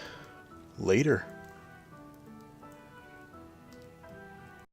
later.